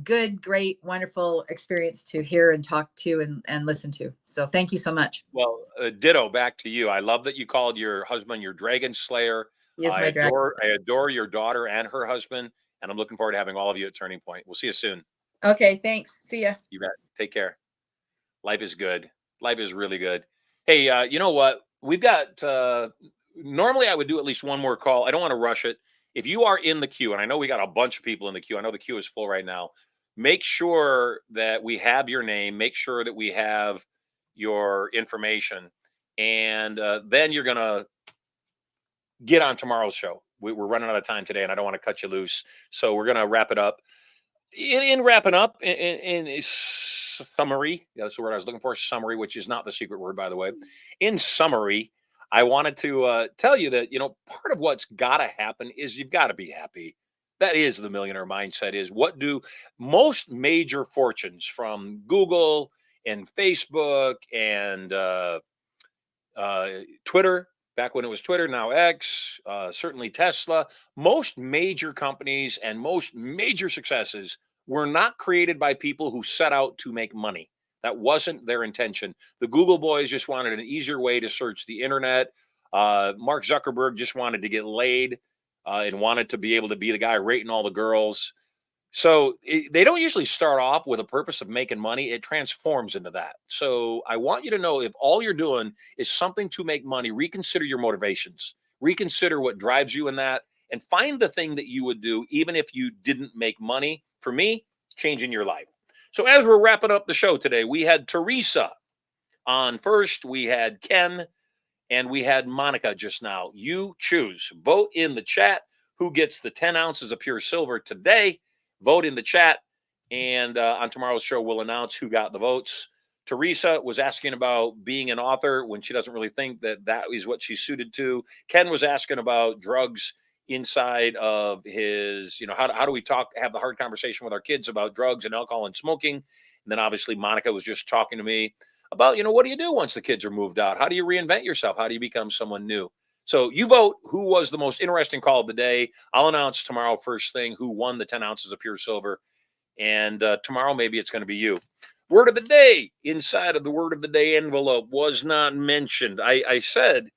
Speaker 8: good, great, wonderful experience to hear and talk to and listen to. So thank you so much.
Speaker 1: Well, ditto back to you. I love that you called your husband your dragon slayer.
Speaker 8: He is my dragon.
Speaker 1: I adore your daughter and her husband, and I'm looking forward to having all of you at Turning Point. We'll see you soon.
Speaker 8: Okay, thanks. See ya.
Speaker 1: You bet. Take care. Life is good. Life is really good. Hey, you know what? We've got, normally I would do at least one more call. I don't want to rush it. If you are in the queue, and I know we got a bunch of people in the queue, I know the queue is full right now. Make sure that we have your name. Make sure that we have your information. And then you're going to get on tomorrow's show. We're running out of time today, and I don't want to cut you loose. So we're going to wrap it up. In wrapping up, in summary, that's the word I was looking for, summary, which is not the secret word, by the way. In summary, I wanted to tell you that, part of what's got to happen is you've got to be happy. That is the millionaire mindset. Is what do most major fortunes from Google and Facebook and Twitter, back when it was Twitter, now X, certainly Tesla, most major companies and most major successes were not created by people who set out to make money. That wasn't their intention. The Google boys just wanted an easier way to search the internet. Mark Zuckerberg just wanted to get laid and wanted to be able to be the guy rating all the girls. So they don't usually start off with a purpose of making money. It transforms into that. So I want you to know, if all you're doing is something to make money, reconsider your motivations, reconsider what drives you in that, and find the thing that you would do even if you didn't make money. For me, changing your life. So as we're wrapping up the show today, we had Teresa on first, we had Ken, and we had Monica just now. You choose. Vote in the chat who gets the 10 ounces of pure silver today. Vote in the chat, and on tomorrow's show, we'll announce who got the votes. Teresa was asking about being an author when she doesn't really think that is what she's suited to. Ken was asking about drugs inside of his, how do we have the hard conversation with our kids about drugs and alcohol and smoking? And then obviously Monica was just talking to me about, what do you do once the kids are moved out? How do you reinvent yourself? How do you become someone new? So you vote who was the most interesting call of the day. I'll announce tomorrow first thing who won the 10 ounces of pure silver. And tomorrow, maybe it's going to be you. Word of the day inside of the word of the day envelope was not mentioned. I said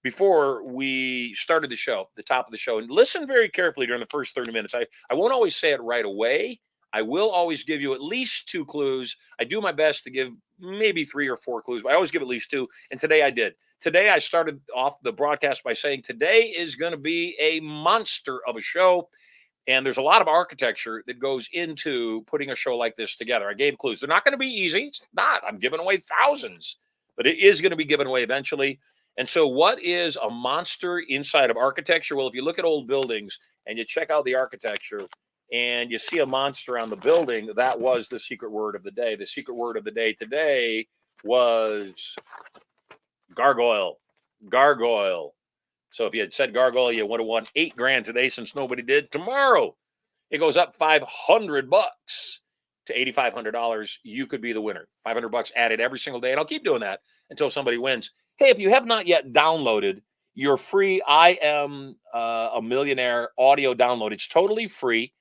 Speaker 1: before we started the show, the top of the show, and listen very carefully during the first 30 minutes. I won't always say it right away. I will always give you at least 2 clues. I do my best to give maybe 3 or 4 clues, but I always give at least 2. And today I did. Today I started off the broadcast by saying today is going to be a monster of a show. And there's a lot of architecture that goes into putting a show like this together. I gave clues. They're not going to be easy. It's not. I'm giving away thousands, but it is going to be given away eventually. And so what is a monster inside of architecture? Well, if you look at old buildings and you check out the architecture and you see a monster on the building, that was the secret word of the day. The secret word of the day today was gargoyle. Gargoyle. So if you had said gargoyle, you would have won $8,000 today, since nobody did. Tomorrow, it goes up $500 to $8,500. You could be the winner. $500 added every single day. And I'll keep doing that until somebody wins. Hey, if you have not yet downloaded your free I Am a Millionaire audio download, it's totally free.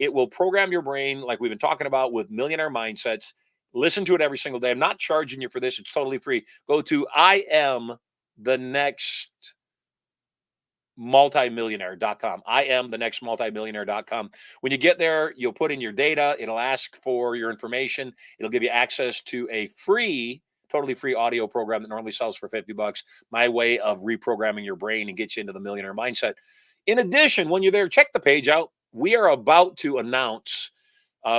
Speaker 1: It will program your brain like we've been talking about with millionaire mindsets. Listen to it every single day. I'm not charging you for this. It's totally free. Go to IamTheNextMultimillionaire.com. IamTheNextMultimillionaire.com. When you get there, you'll put in your data. It'll ask for your information. It'll give you access to a free, totally free audio program that normally sells for $50. My way of reprogramming your brain and get you into the millionaire mindset. In addition, when you're there, check the page out. We are about to announce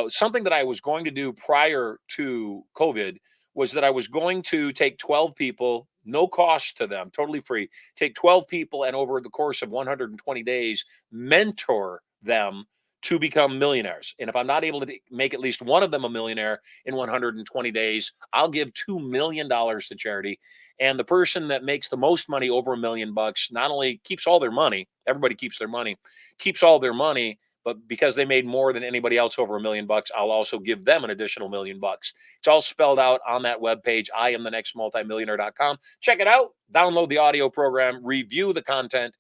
Speaker 1: something that I was going to do prior to COVID, was that I was going to take 12 people, no cost to them, totally free, take 12 people and over the course of 120 days, mentor them to become millionaires. And if I'm not able to make at least one of them a millionaire in 120 days, I'll give $2 million to charity. And the person that makes the most money, over $1 million, not only keeps all their money, everybody keeps their money, keeps all their money, but because they made more than anybody else over $1 million, I'll also give them an additional $1 million. It's all spelled out on that webpage, IamTheNextMultimillionaire.com. Check it out, download the audio program, review the content,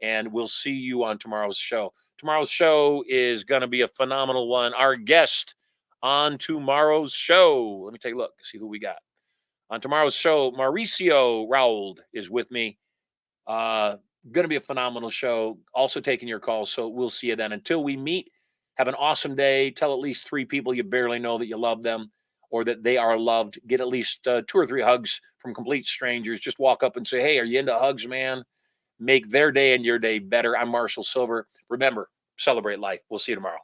Speaker 1: and we'll see you on tomorrow's show. Tomorrow's show is going to be a phenomenal one. Our guest on tomorrow's show, let me take a look, see who we got. On tomorrow's show, Mauricio Raould is with me. Going to be a phenomenal show. Also taking your calls, so we'll see you then. Until we meet, have an awesome day. Tell at least 3 people you barely know that you love them or that they are loved. Get at least 2 or 3 hugs from complete strangers. Just walk up and say, hey, are you into hugs, man? Make their day and your day better. I'm Marshall Sylver. Remember, celebrate life. We'll see you tomorrow.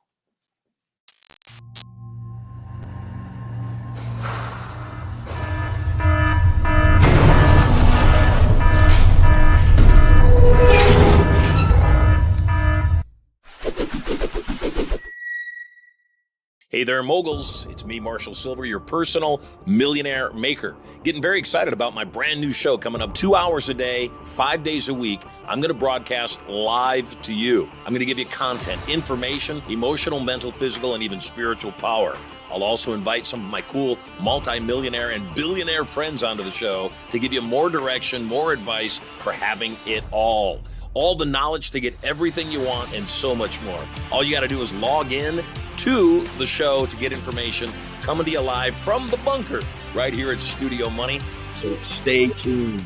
Speaker 1: Hey there, moguls. It's me, Marshall Sylver, your personal millionaire maker. Getting very excited about my brand new show coming up 2 hours a day, 5 days a week. I'm going to broadcast live to you. I'm going to give you content, information, emotional, mental, physical, and even spiritual power. I'll also invite some of my cool multi-millionaire and billionaire friends onto the show to give you more direction, more advice for having it all. All the knowledge to get everything you want and so much more. All you got to do is log in to the show to get information coming to you live from the bunker right here at Studio Money. So stay tuned.